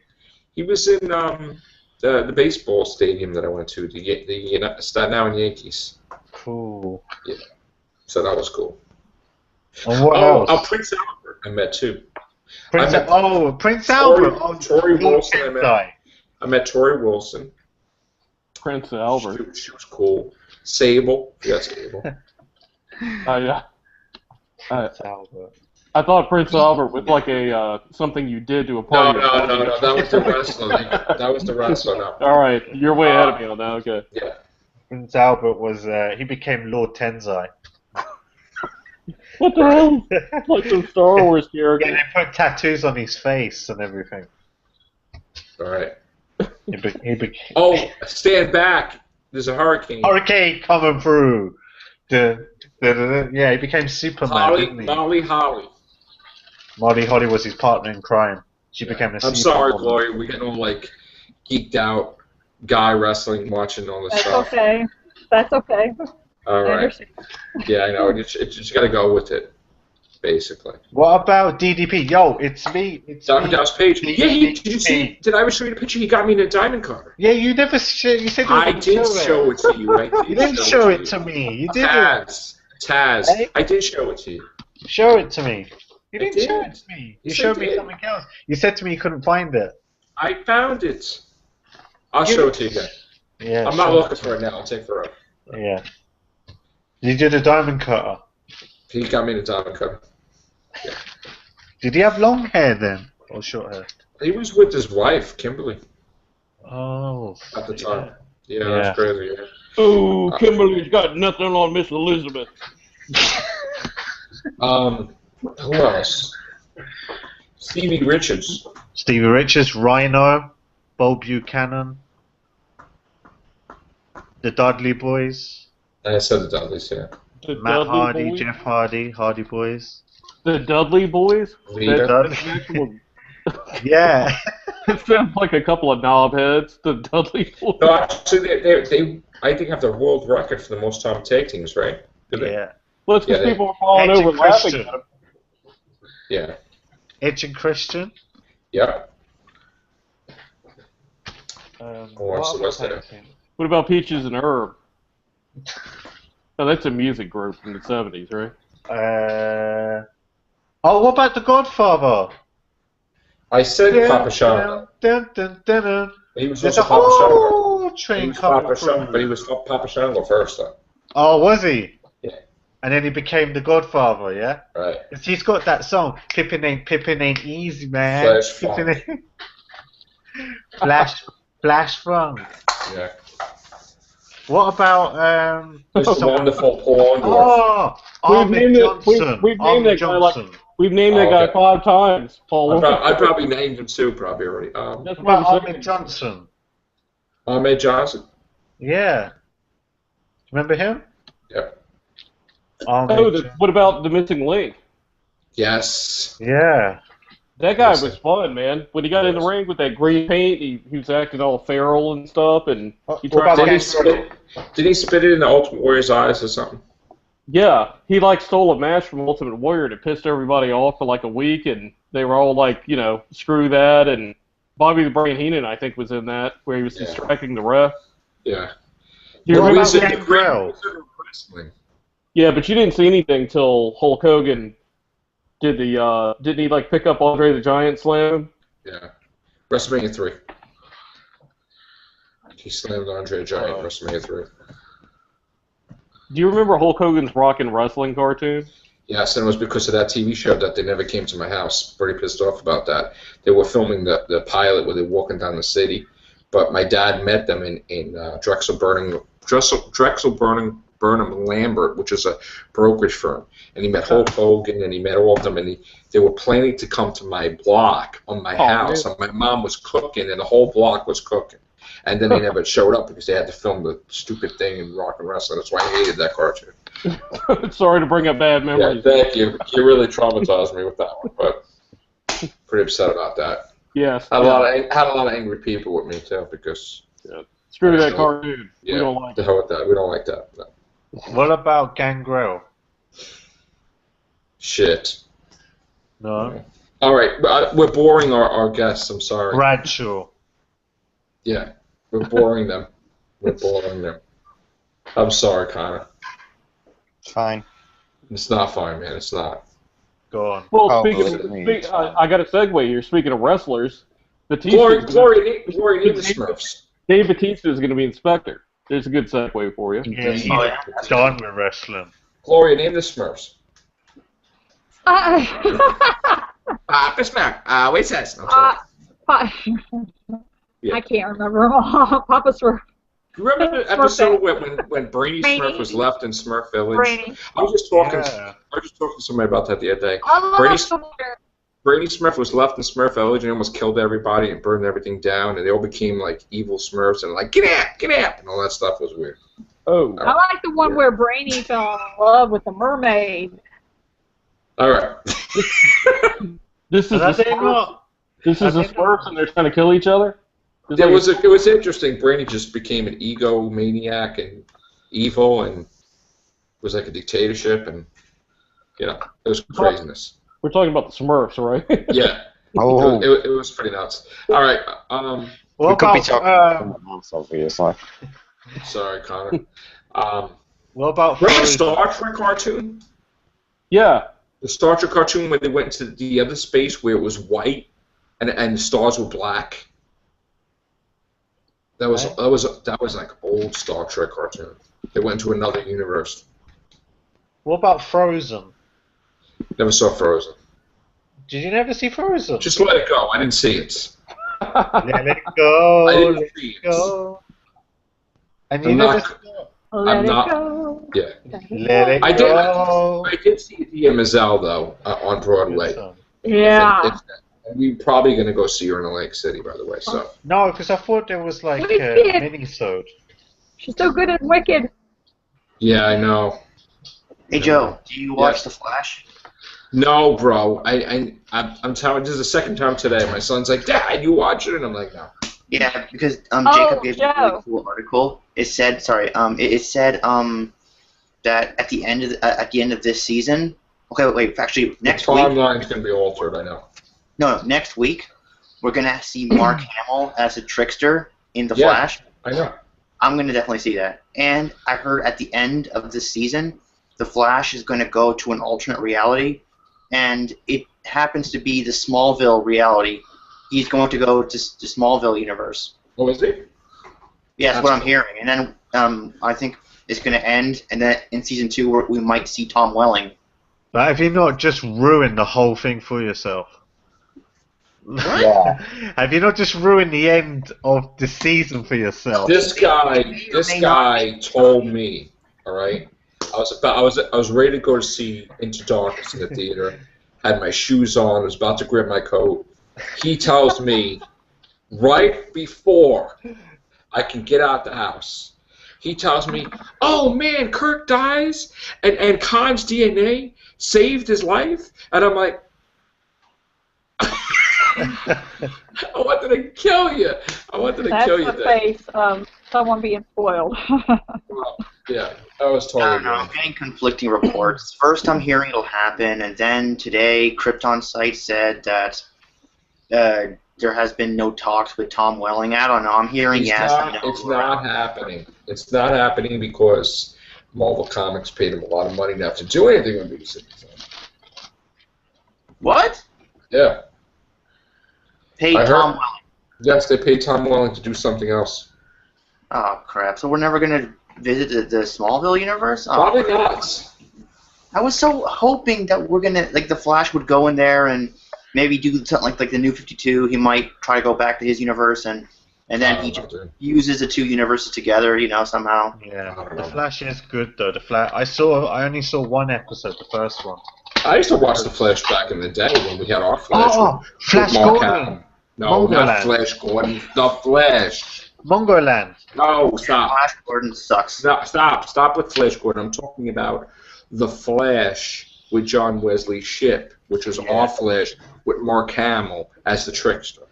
He was in the baseball stadium that I went to, the Staten Island Yankees. Cool. So that was cool. And what else? Prince Albert I met too. Prince, I met- Prince Tori- Albert. Oh, Tori Little Wilson, I met. guy. I met Tori Wilson. Prince Albert. She was cool. Sable. Yeah, Sable. Yeah. Prince Albert. I thought Prince Albert was like a something you did to a No, party. no. That was the wrestler. That was the wrestler. No. All right, you're way ahead of me on that. Okay. Yeah. Prince Albert was he became Lord Tenzai. What the hell? Like some Star Wars character. Yeah, they put tattoos on his face and everything. All right. He became Oh, stand back. There's a hurricane. hurricane coming through. Yeah, he became Superman, didn't he? Molly Holly. Molly Holly was his partner in crime. She became a I'm sorry, Superwoman. Gloria. We're getting all like geeked out, guy wrestling, watching all this That's stuff. okay. That's okay. All I right. understand. Yeah, I know. It's just got to go with it, basically. What about DDP? Yo, it's me. It's Dr. me. Dallas Page. Yeah, did you see? Did I ever show you the picture? He got me in a diamond cutter. Yeah, you never. You said you I didn't did show it to you. I did You didn't show it to me. You didn't. Taz. Hey? I did show it to you. Show it to me. You I didn't show did. it to me. You Yes, showed I me did. something else. You said to me you couldn't find it. I found it. I'll show it to you again. Yeah. I'm not show looking for it now. I'll take forever. Yeah. You did a diamond cutter. He got me in a diamond cutter. Did he have long hair then, or short hair? He was with his wife, Kimberly, Oh. at the time. Yeah, Yeah. that's crazy. Yeah. Oh, Kimberly's got nothing on Miss Elizabeth. Who else? Stevie Richards. Stevie Richards, Rhino, Bo Buchanan, the Dudley Boys, I said the Dudleys, yeah. The Matt Dudley Hardy, boys? Jeff Hardy, Hardy Boys. The Dudley boys? Leader. That's an actual- Yeah. It sounds like a couple of knobheads. The Dudley boys. No, actually, they I think have the world record for the most time tag teams, right? Do they? Yeah. Well, it's because Yeah, they- people are falling Edge over and laughing Christian. at him. Yeah. Edge and Christian. Yep. What there? What about Peaches and Herb? Oh, that's a music group from the 70s, right? What about The Godfather? I said Papa Shango. Dun, dun, dun, dun. He was There's also a Papa Shango. whole He train was coming Papa Shango, but he through. was Papa Shango first, though. Oh, was he? Yeah. And then he became The Godfather, yeah? Right. 'Cause he's got that song, Pippin ain't easy, man. Flash Pippin ain't... Flash Funk. Yeah. What about, This wonderful Paul Orndorff. Oh, Ahmed named it- Johnson. we've named Ahmed that guy like- Johnson. We've named that Oh, guy okay. 5 times, Paul. I probably named him too, probably already. That's What what about I'm Ahmed saying. Johnson? Ahmed Johnson. Yeah. Remember him? Yeah. Ahmed Oh, Johnson. what about the missing link? Yes. Yeah. That guy Yes, was sir. fun, man. When he got in the ring with that green paint, he was acting all feral and stuff, and he What tried about to, Did he spit it in the Ultimate Warrior's eyes or something? yeah, he like stole a match from Ultimate Warrior and it pissed everybody off for like a week, and they were all like, you know, screw that. And Bobby the Brain Heenan, I think, was in that where he was Yeah. distracting the ref. Yeah. Do you What remember? about Wizard of Gangrel? Wizard of Wrestling. Yeah, but you didn't see anything till Hulk Hogan did the. Didn't he like pick up Andre the Giant, slam him? Yeah. WrestleMania 3. He slammed Andre the Giant in WrestleMania 3. Do you remember Hulk Hogan's Rockin' Wrestling cartoon? Yes, and it was because of that TV show that they never came to my house. Pretty pissed off about that. They were filming the pilot where they're walking down the city, but my dad met them in Drexel Burnham Lambert, which is a brokerage firm, and he met Hulk Hogan and he met all of them, and they were planning to come to my block on my house, man. and my mom was cooking, and the whole block was cooking. And then they never showed up because they had to film the stupid thing in Rock and Wrestling. That's why I hated that cartoon. Sorry to bring up bad Yeah, memories. thank you. You really traumatized me with that one, but pretty upset about that. Yes. Had a lot of angry people with me too because Screw that cartoon. yeah, We don't like the it. hell with that. We don't like that. No. What about Gangrel? Shit. No. All right, but we're boring our guests. I'm sorry. Bradshaw. Yeah, we're boring them. We're boring them. I'm sorry, Connor. It's fine. It's not fine, man. It's not. Go on. Well, Oh, speaking believe me, it's fine. I got a segue here. Speaking of wrestlers, Glory, Batista, name the Smurfs. Dave Batista is going to be Inspector. There's a good segue for you. Yeah, he's done with wrestling. Gloria, name the Smurfs. Papa Smack. Wait, says. I'm sorry. Yeah. I can't remember them all. Papa Smurf. You remember the episode when Brainy Smurf was left in Smurf Village? Brainy. I was just talking. Yeah. I was just talking to somebody about that the other day. I love Brainy, Smurf. Brainy Smurf was left in Smurf Village and almost killed everybody and burned everything down, and they all became like evil Smurfs and like get out, and all that stuff was weird. Oh. I like the one where Brainy fell in love with the mermaid. All right. This is the Smurfs. This is the Smurfs, and they're trying to kill each other. It was interesting. Brainy just became an egomaniac and evil, and was like a dictatorship, and it was craziness. We're talking about the Smurfs, right? Yeah. Oh, It was pretty nuts. All right. we could be talking about months, obviously. Sorry, Connor. What about Remember the Frozen? Star Trek cartoon? Yeah. The Star Trek cartoon where they went to the other space where it was white and the stars were black. That was like old Star Trek cartoon. They went to another universe. What about Frozen? Never saw Frozen. Did you never see Frozen? Just let it go. I didn't see it. Let it go. I didn't Let see it it. go. And you I'm never not- saw it. Let I'm it not- go. Yeah. Let it I did. go. I did see Idina Menzel though on Broadway. Yeah. And we're probably gonna go see her in Atlantic City, by the way. So No, because I thought there was like Wicked. a mini-sode. She's so good at Wicked. yeah, I know. Hey Joe, do you watch Yes. The Flash? No, bro. I'm telling. This is the second time today. My son's like, "Dad, you watch it?" And I'm like, "No." Yeah, because Oh, Jacob gave me a really Joe. cool article. It said, it said that at the end of this season. Okay, wait. Actually, next the week. timeline's gonna be altered. I know. No, next week we're gonna see Mark Hamill as a trickster in The Yeah. Flash. I know. I'm gonna definitely see that. And I heard at the end of this season, The Flash is gonna go to an alternate reality, and it happens to be the Smallville reality. He's going to go to Smallville universe. What was it? Yeah, that's That's what I'm cool. hearing. And then I think it's going to end, and then in season 2 we might see Tom Welling. But have you not just ruined the whole thing for yourself? Yeah. Have you not just ruined the end of the season for yourself? This guy told me. All right. I was ready to go to see Into Darkness in the theater. Had my shoes on. Was about to grab my coat. He tells me right before I can get out the house. He tells me, "Oh man, Kirk dies, and Khan's DNA saved his life," and I'm like, "I wanted to kill you. I wanted to That's kill you." the face of someone being spoiled. Well, yeah, I was I totally don't know. I'm wrong. getting conflicting reports. First, I'm hearing it'll happen, and then today, Krypton site said that there has been no talks with Tom Welling. I don't know. I'm hearing yes and no. It's not happening. It's not happening because Marvel Comics paid him a lot of money not to do anything with these things. What? Yeah. Paid I heard- Tom Welling. Yes, they paid Tom Welling to do something else. Oh crap! So we're never gonna visit the Smallville universe? Oh, Probably not. I was so hoping that we're gonna the Flash would go in there and maybe do something like the New 52. He might try to go back to his universe and then he just uses the two universes together, somehow. Yeah, I don't the know. Flash is good though. The Flash. I only saw one episode, the first one. I used to watch The Flash back in the day when we had our Flash. Oh, with Flash Mark Gordon. Hamill. No, not Mongoland. Flash Gordon. The Flash. Mongoland. No, stop. Flash Gordon sucks. No, stop with Flash Gordon. I'm talking about The Flash with John Wesley Shipp, which was our Flash with Mark Hamill as the trickster.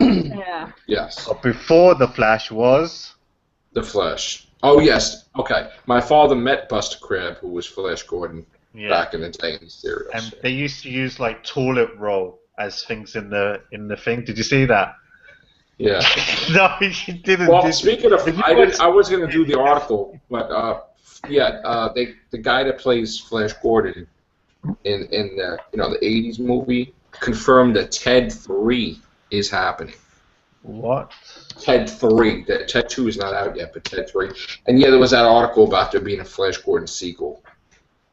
Yeah. Yes, But before the Flash was. The Flash. Oh, yes. Okay. My father met Buster Crabbe, who was Flash Gordon Yeah. back in the day in these serials. And they used to use like toilet roll as things in the thing. Did you see that? Yeah. No, you didn't. Well, did you? speaking of, Did you I watch- was going to do the article, but the guy that plays Flash Gordon in the the '80s movie confirmed that Ted 3 is happening. What? Ted 3. That Ted 2 is not out yet, but Ted 3. And yeah, there was that article about there being a Flash Gordon sequel.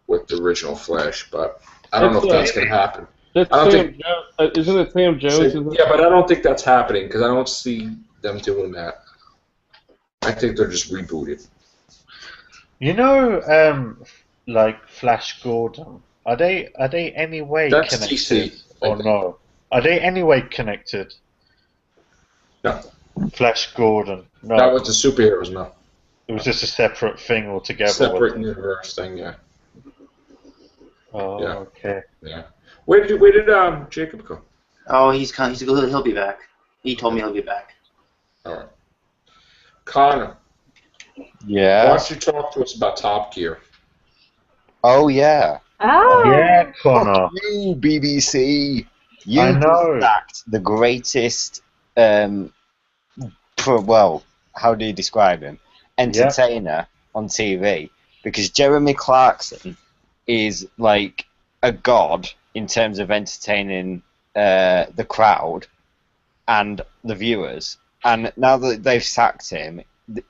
with the original Flash, but I don't know if that's going to happen. That's I don't Sam think- Jones. Isn't it Sam Jones? Isn't it? Yeah, but I don't think that's happening because I don't see them doing that. I think they're just rebooted. You know, like Flash Gordon, are they any way That's connected DC, I or think. no? Are they any way connected? No. Flash Gordon. No, Not with the superheroes, no. it was just a separate thing altogether. Separate wasn't it? universe thing, yeah. Oh, Yeah. okay. Yeah. Where did Jacob go? Oh, he'll be back. He told me he'll be back. All right. Connor, why Yeah. don't you talk to us about Top Gear? Oh yeah. Oh. Yeah, Connor. Fuck you, BBC. You I know. sacked the greatest. Well, how do you describe him? Entertainer on TV, because Jeremy Clarkson is like a god in terms of entertaining the crowd and the viewers. And now that they've sacked him,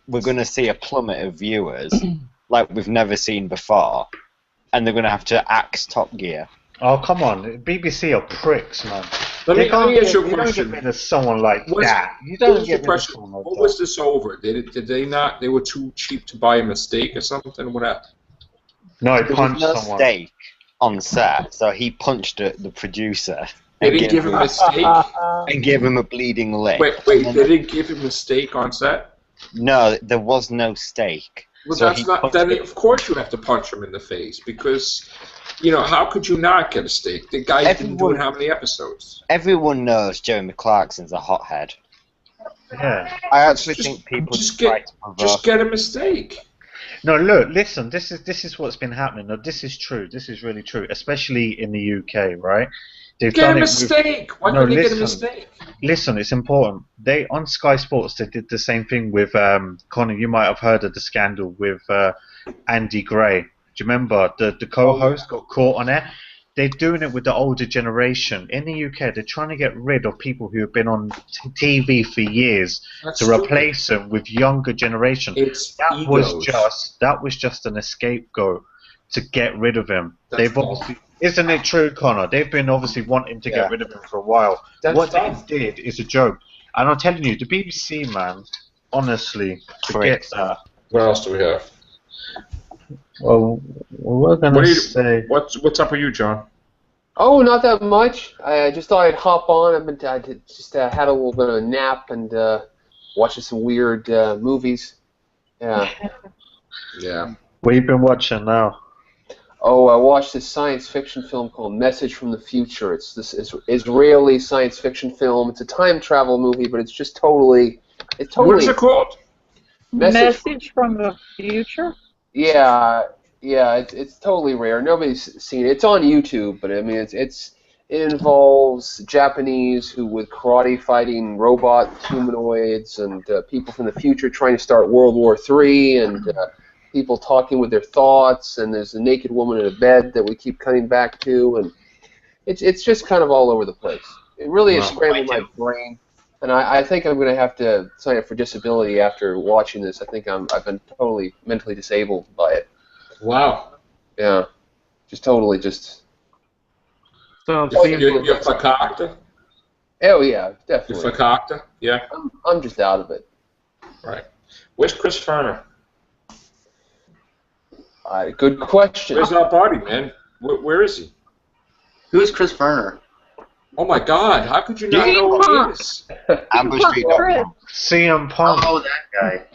we're going to see a plummet of viewers like we've never seen before, and they're going to have to axe Top Gear. Oh, come on. BBC are pricks, man. Let me ask you a You don't question. get rid of someone like What's- that. You What don't was the get rid of question? someone like What that. was this over? Did they not? They were too cheap to buy a mistake or something? What happened? No, he There was punched no someone. stake on set, so he punched the producer They and didn't give him a mistake. and gave him a bleeding leg. Wait, they didn't give him a mistake on set. No, there was no stake. Well, So that's he not. punched Then it. of course you have to punch him in the face because, how could you not get a stake? The guy's been doing how many episodes? Everyone knows Jeremy Clarkson's a hothead. Yeah. I actually Just- think people just try get- to provoke. Just get a mistake. No, look, listen. This is what's been happening. No, this is true. This is really true, especially in the UK, right? They've Get done a it with- mistake. Why No, couldn't they get a listen. mistake? Listen, it's important. They on Sky Sports they did the same thing with Connor. You might have heard of the scandal with Andy Gray. Do you remember the co-host got caught on it? They're doing it with the older generation in the UK. They're trying to get rid of people who have been on TV for years That's to stupid. replace them with younger generation. It's That egos. was just an scapegoat to get rid of him. That's They've dumb. obviously, isn't it true, Connor? They've been obviously wanting to Yeah. get rid of him for a while. That's what dumb. they did is a joke, and I'm telling you, the BBC, man, honestly, forget Pricks. that. What else do we have? Well, we're What gonna do you- say. What's up with you, John? Oh, not that much. I just thought I'd hop on. I just had a little bit of a nap and watching some weird movies. Yeah. Yeah. What you been watching now? Oh, I watched this science fiction film called Message from the Future. It's this Israeli science fiction film. It's a time travel movie, but it's just totally. What is it called? Message from the future? Yeah, it's totally rare. Nobody's seen it. It's on YouTube, but I mean, it involves Japanese who with karate fighting robot humanoids and people from the future trying to start World War III and people talking with their thoughts. And there's a naked woman in a bed that we keep cutting back to, and it's just kind of all over the place. It really is Wow. scrambling my brain. And I think I'm going to have to sign up for disability after watching this. I think I've been totally mentally disabled by it. Wow. Yeah, just totally just. Sounds You're fakakta? Oh yeah, You're definitely. fakakta? Yeah. I'm just out of it. Right. Where's Chris Ferner? Good question. Where's our body, man? Where is he? Who is Chris Ferner? Oh my God! How could you not know who he is? Ambush.com. CM Punk. Oh, that guy.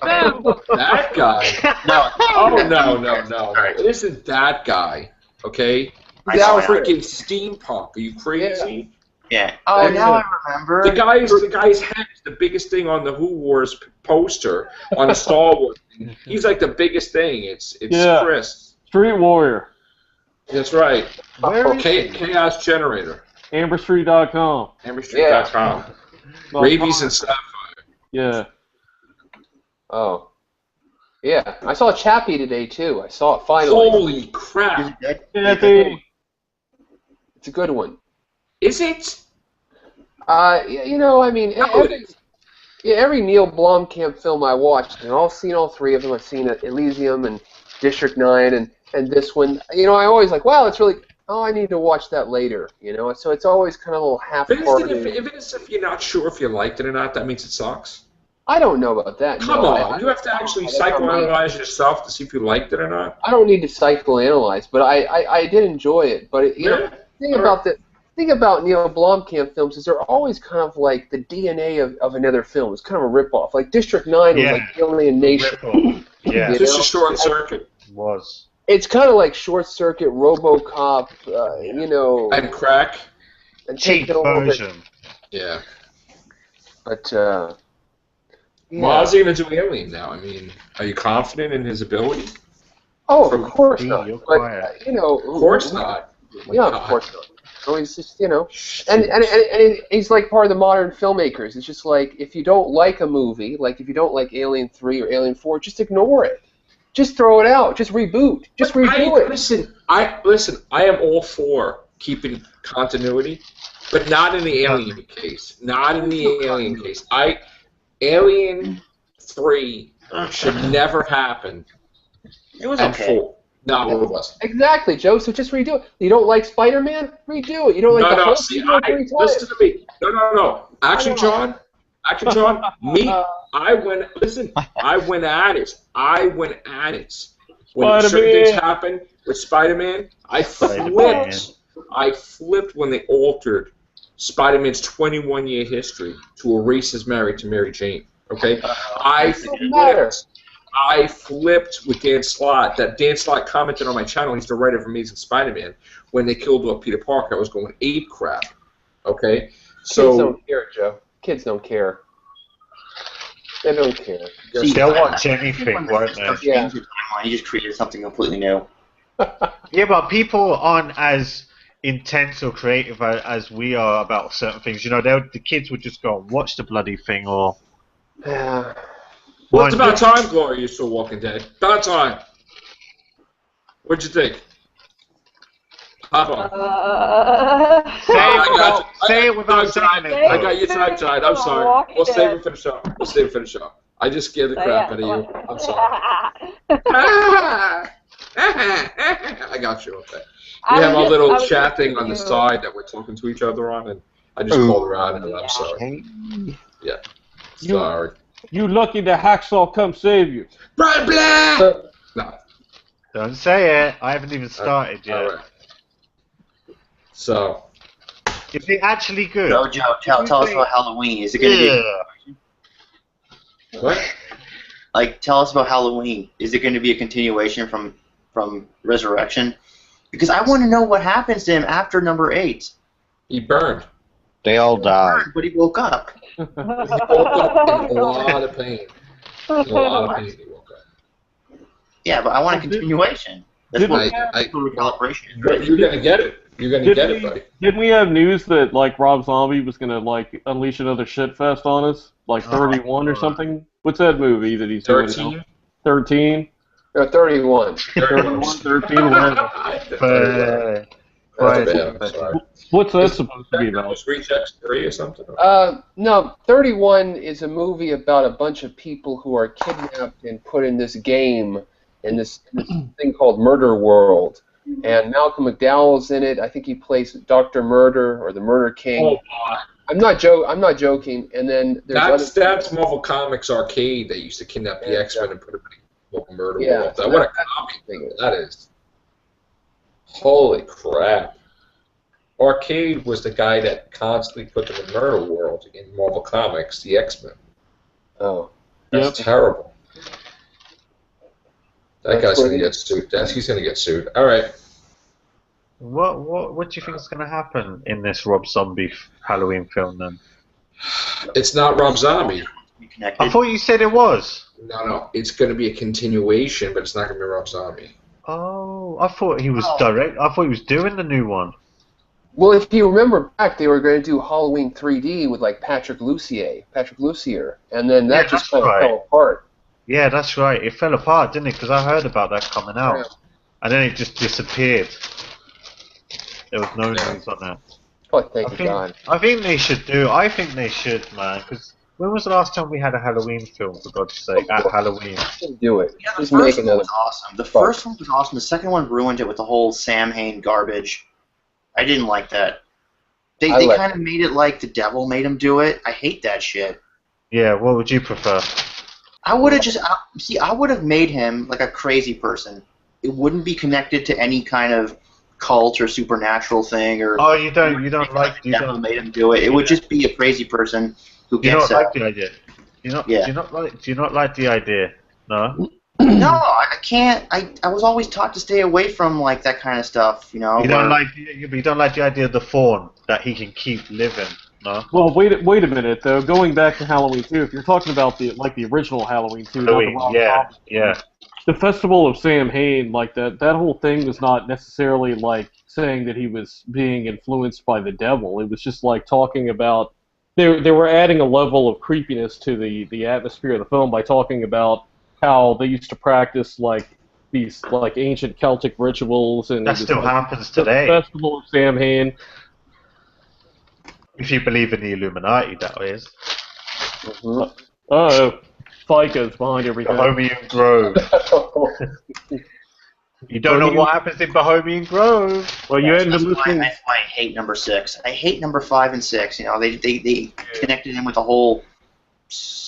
Okay. That guy. No. Oh no! It isn't that guy. Okay. I He's know, now I know. freaking steampunk. Are you crazy? Yeah. Oh, That's now it. I remember. The guy's head is the biggest thing on the Who Wars poster on the Star Wars. He's like the biggest thing. It's Yeah. Chris. Street Warrior. That's right. Where is Okay, he? Chaos Generator. AmberStreet.com. AmberStreet.com. Rabies and Sapphire. Yeah. Oh. Yeah, I saw Chappie today too. I saw it finally. Holy Is crap! it good? Chappie. It's a good one. Is it? I mean, every Neil Blomkamp film I watched, and I've seen all three of them. I've seen Elysium and District 9, and and this one, you know, I always like, wow, it's really. Oh, I need to watch that later, you know. So it's always kind of a little half-hearted. If you're not sure if you liked it or not, that means it sucks. I don't know about that. Come no, on, you have to actually psychoanalyze yourself to see if you liked it or not. I don't need to psychoanalyze, but I did enjoy it. But you know, the thing about Neil Blomkamp films is they're always kind of like the DNA of another film. It's kind of a ripoff. Like District 9 was like Alien Nation. Yeah, it's just a short circuit. It was. It's kind of like Short Circuit, RoboCop, you know, and Crack, and cheap version. Yeah, but well, how's he gonna do Alien now? I mean, are you confident in his ability? Oh, of course not. But you know, of course not. Yeah, of course not. So he's just, you know, and he's like part of the modern filmmakers. It's just like if you don't like a movie, like if you don't like Alien 3 or Alien 4, just ignore it. Just throw it out. Just reboot. Just redo it. Listen. I am all for keeping continuity, but not in the Alien case. Not in the Alien case. Alien 3 should never happen. It was okay. No, it wasn't. Exactly, Joe. So just redo it. You don't like Spider-Man? Redo it. You don't like the whole see, listen to me. No. Actually, John, I went at it. When certain things happened with Spider-Man, I flipped when they altered Spider-Man's 21-year history to erase his marriage to Mary Jane. Okay? I flipped with Dan Slott. That Dan Slott commented on my channel. He's the writer of Amazing Spider-Man. When they killed off Peter Parker, I was going ape crap. Okay? So kids don't care, Joe. Kids don't care. They don't care. They'll watch anything, won't they? Yeah. You just created something completely new. Yeah, but people aren't as intense or creative as we are about certain things. You know, the kids would just go and watch the bloody thing, or... Yeah. Well, it's about time, Gloria, you're still Walking Dead. About time. What'd you think? Hop on. Say it without saying it. I got you time. I'm sorry. We'll save it for the show. I just scared the crap out of you. I'm sorry. I got you. Okay. We have our little chat thing on the side that we're talking to each other on, and I just called her out, and I'm sorry. Yeah. Sorry. You lucky the hacksaw come save you. Blah, blah. No. Don't say it. I haven't even started yet. All right. So. Is it actually good? No, Joe, tell us about Halloween. Is it going to be... What? Like, tell us about Halloween. Is it going to be a continuation from Resurrection? Because I want to know what happens to him after number 8. He burned. They all died. But he woke up. He woke up in a lot of pain. He woke up. Yeah, but I want a continuation. That's what recalibration is. You're going to get it. You're going to get it, buddy. Didn't we have news that, like, Rob Zombie was going to, like, unleash another shitfest on us? Like 31 or something? What's that movie that he's doing now? 13? No, 31. 31, 13, whatever. What's that supposed to be about? Rejects 3 or something? No, 31 is a movie about a bunch of people who are kidnapped and put in this game, in this thing called Murder World. And Malcolm McDowell's in it. I think he plays Dr. Murder or the Murder King. Oh, God. I'm not joking. And then there's that's Marvel Comics Arcade. They used to kidnap the X-Men and put them in Murder World. What a comic thing that is. Holy crap. Arcade was the guy that constantly put them in Murder World in Marvel Comics, the X-Men. Oh. That's terrible. That guy's going to get sued. He's going to get sued. All right. What do you think is going to happen in this Rob Zombie Halloween film then? It's not Rob Zombie. I thought you said it was. No. It's going to be a continuation, but it's not going to be Rob Zombie. Oh, I thought he was direct. I thought he was doing the new one. Well, if you remember back, they were going to do Halloween 3D with like Patrick Lussier, and then that just kind of fell apart. Yeah, that's right. It fell apart, didn't it? Because I heard about that coming out, and then it just disappeared. There was no news on that. Oh, thank God. I think they should do. I think they should, man. Because When was the last time we had a Halloween film, for God's sake, at Halloween? Do it. Yeah, the Just make first one another. was awesome. The first one was awesome. The second one ruined it with the whole Sam Hain garbage. I didn't like that. They like kind of made it like the devil made him do it. I hate that shit. Yeah, what would you prefer? I would have I would have made him like a crazy person. It wouldn't be connected to any kind of cult or supernatural thing or. Oh, you don't like the devil made him do it. It would just be a crazy person who Do you gets. not like the idea? Do you not like the idea? No. No, I can't. I was always taught to stay away from like that kind of stuff. You know. You don't like the idea of the fawn that he can keep living. No. Well, wait a minute though. Going back to Halloween 2, if you're talking about the original Halloween 2, Halloween, yeah. The Festival of Sam Hain, like that whole thing was not necessarily like saying that he was being influenced by the devil. It was just like talking about they were adding a level of creepiness to the atmosphere of the film by talking about how they used to practice like these like ancient Celtic rituals, and that still happens today. The Festival of Sam Hain. If you believe in the Illuminati, that is. Oh, FICA's behind everything. Bohemian Grove. You don't know what happens in Bohemian Grove. Well, you ended up That's listening. why I hate number 6. I hate number 5 and 6. You know, they connected in with the whole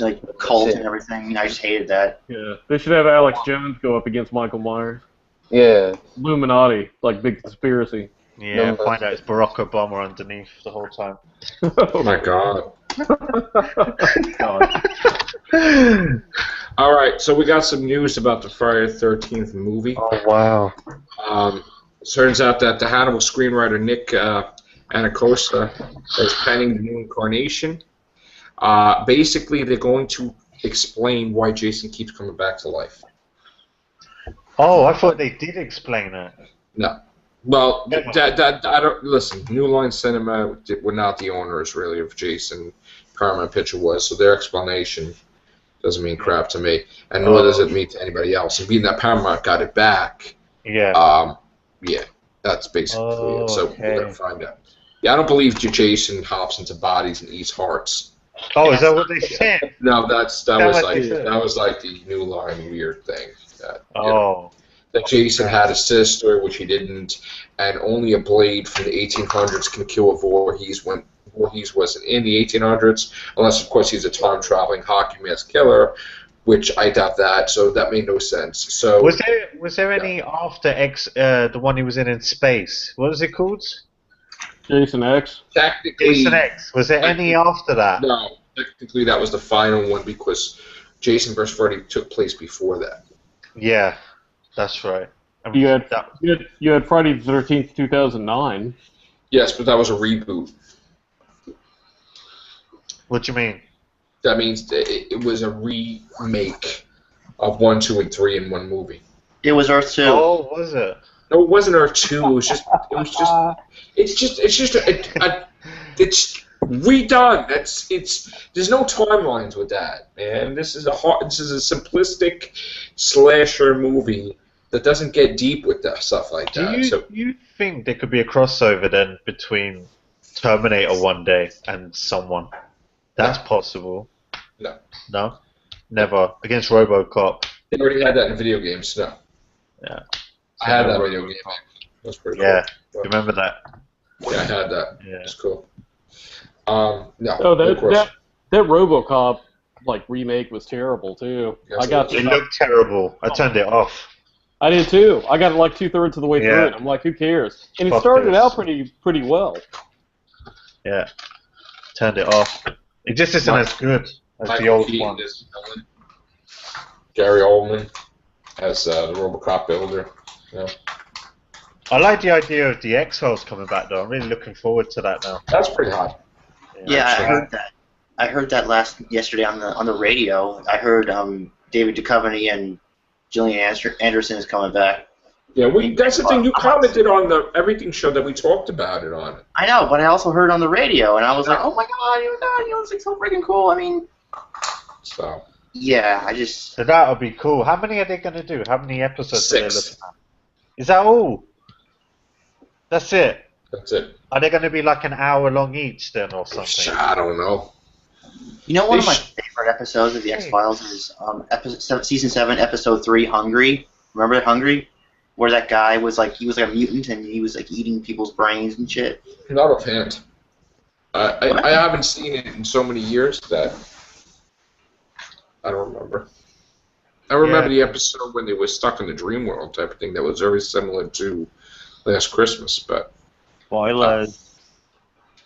like cult and everything. You know, I just hated that. Yeah, they should have Alex Jones go up against Michael Myers. Yeah. Illuminati, like big conspiracy. Yeah, find out it's Barack Obama underneath the whole time. Oh my God. God. All right, so we got some news about the Friday the 13th movie. Oh wow. Turns out that the Hannibal screenwriter Nick Anacosta is penning the new incarnation. Basically, they're going to explain why Jason keeps coming back to life. Oh, I thought they did explain it. No. Well, I don't listen. New Line Cinema were not the owners really of Jason. Paramount Picture was, so their explanation doesn't mean crap to me, and nor does it mean to anybody else. And being that Paramount got it back, yeah, that's basically it. So we're gonna find out. Yeah, I don't believe Jason hops into bodies and eats hearts. Oh, is that what they said? No, that was like the New Line weird thing. That Jason had a sister, which he didn't, and only a blade from the 1800s can kill a Voorhees when Voorhees wasn't in the 1800s, unless, of course, he's a time-traveling hockey mask killer, which I doubt that, so that made no sense. So was there any after X, the one he was in space? What was it called? Jason X? Technically... Jason X. Was there any after that? No, technically that was the final one because Jason vs. Freddy took place before that. Yeah. That's right. You had Friday the 13th, 2009. Yes, but that was a reboot. What do you mean? That means it was a remake of 1, 2, and 3 in one movie. It was Earth 2. Oh, was it? No, it wasn't Earth 2. It was just it's redone. There's no timelines with that, man. This is a simplistic slasher movie that doesn't get deep with that stuff like that. Do you think there could be a crossover then between Terminator one day and someone? That's possible. No. No? Never. Against RoboCop. They already had that in video games. No. Yeah. I had that video game. That was pretty cool. Yeah. Remember that? Yeah, I had that. Yeah. It's cool. No, that RoboCop remake was terrible too. Yes, it looked terrible. I turned it off. I did too. I got it 2/3 of the way through it. I'm like, who cares? And it started out pretty well. Yeah. Turned it off. It just isn't as good as the old one. Gary Oldman as the RoboCop builder. Yeah. I like the idea of the X-Files coming back though. I'm really looking forward to that now. That's pretty hot. Yeah, I heard that. I heard that yesterday on the radio. I heard David Duchovny and Gillian Anderson is coming back. Yeah, that's the thing. You commented on the Everything show that we talked about it on. I know, but I also heard on the radio, and I was like, oh my god, this is so freaking cool. I mean, so. Yeah, So that would be cool. How many are they going to do? How many episodes 6. are they looking at? Is that all? That's it? That's it. Are they going to be an hour long each then or something? I don't know. You know, one of They my favorite episodes of the X Files is season 7, episode 3, Hungry. Remember Hungry, where that guy was like he was like a mutant and he was like eating people's brains and shit. Not offhand. I haven't seen it in so many years that I don't remember. I remember the episode when they were stuck in the dream world type of thing that was very similar to Last Christmas, but Spoilers.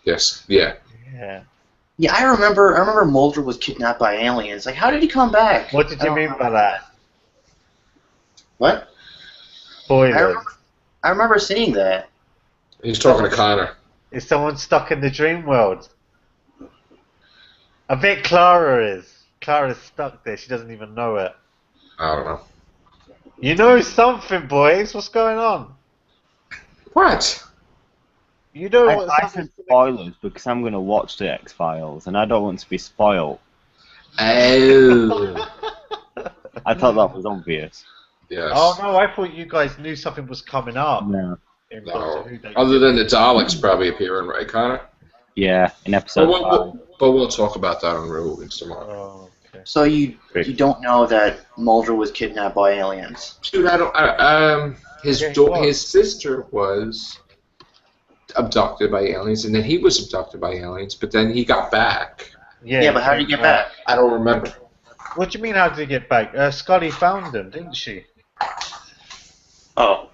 yes, yeah. Yeah. Yeah, I remember Mulder was kidnapped by aliens. Like, how did he come back? What did you mean by that? What? Spoilers. I remember seeing that. He's talking to Connor. Is someone stuck in the dream world? I bet Clara is. Clara's stuck there. She doesn't even know it. I don't know. You know something, boys. What's going on? What? You know what's I said spoilers because I'm going to watch the X-Files and I don't want to be spoiled. Oh. I thought that was obvious. Yes. Oh no, I thought you guys knew something was coming up. No. In No. Doctor Who that Other than the Daleks probably appearing, right, Connor? Yeah, in But episode 5. we'll talk about that on Real Movies tomorrow. Oh, okay. So you don't know that Mulder was kidnapped by aliens? Dude, I don't. His sister was abducted by aliens, and then he was abducted by aliens, but then he got back. Yeah, but how did he get back? I don't remember. What do you mean? How did he get back? Scully found him, didn't she? Oh.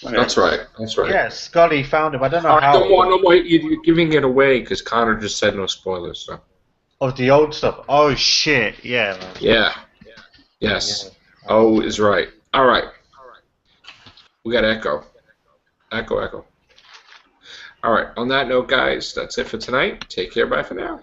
Okay. That's right. That's right. Yeah, Scully found him. I don't know All right, how. no more. You're giving it away because Connor just said no spoilers. So. Of the old stuff. Oh shit! Yeah. Man. Yeah. Yes. Yeah. O is right. All right. We got Echo. Echo. All right. On that note, guys, that's it for tonight. Take care. Bye for now.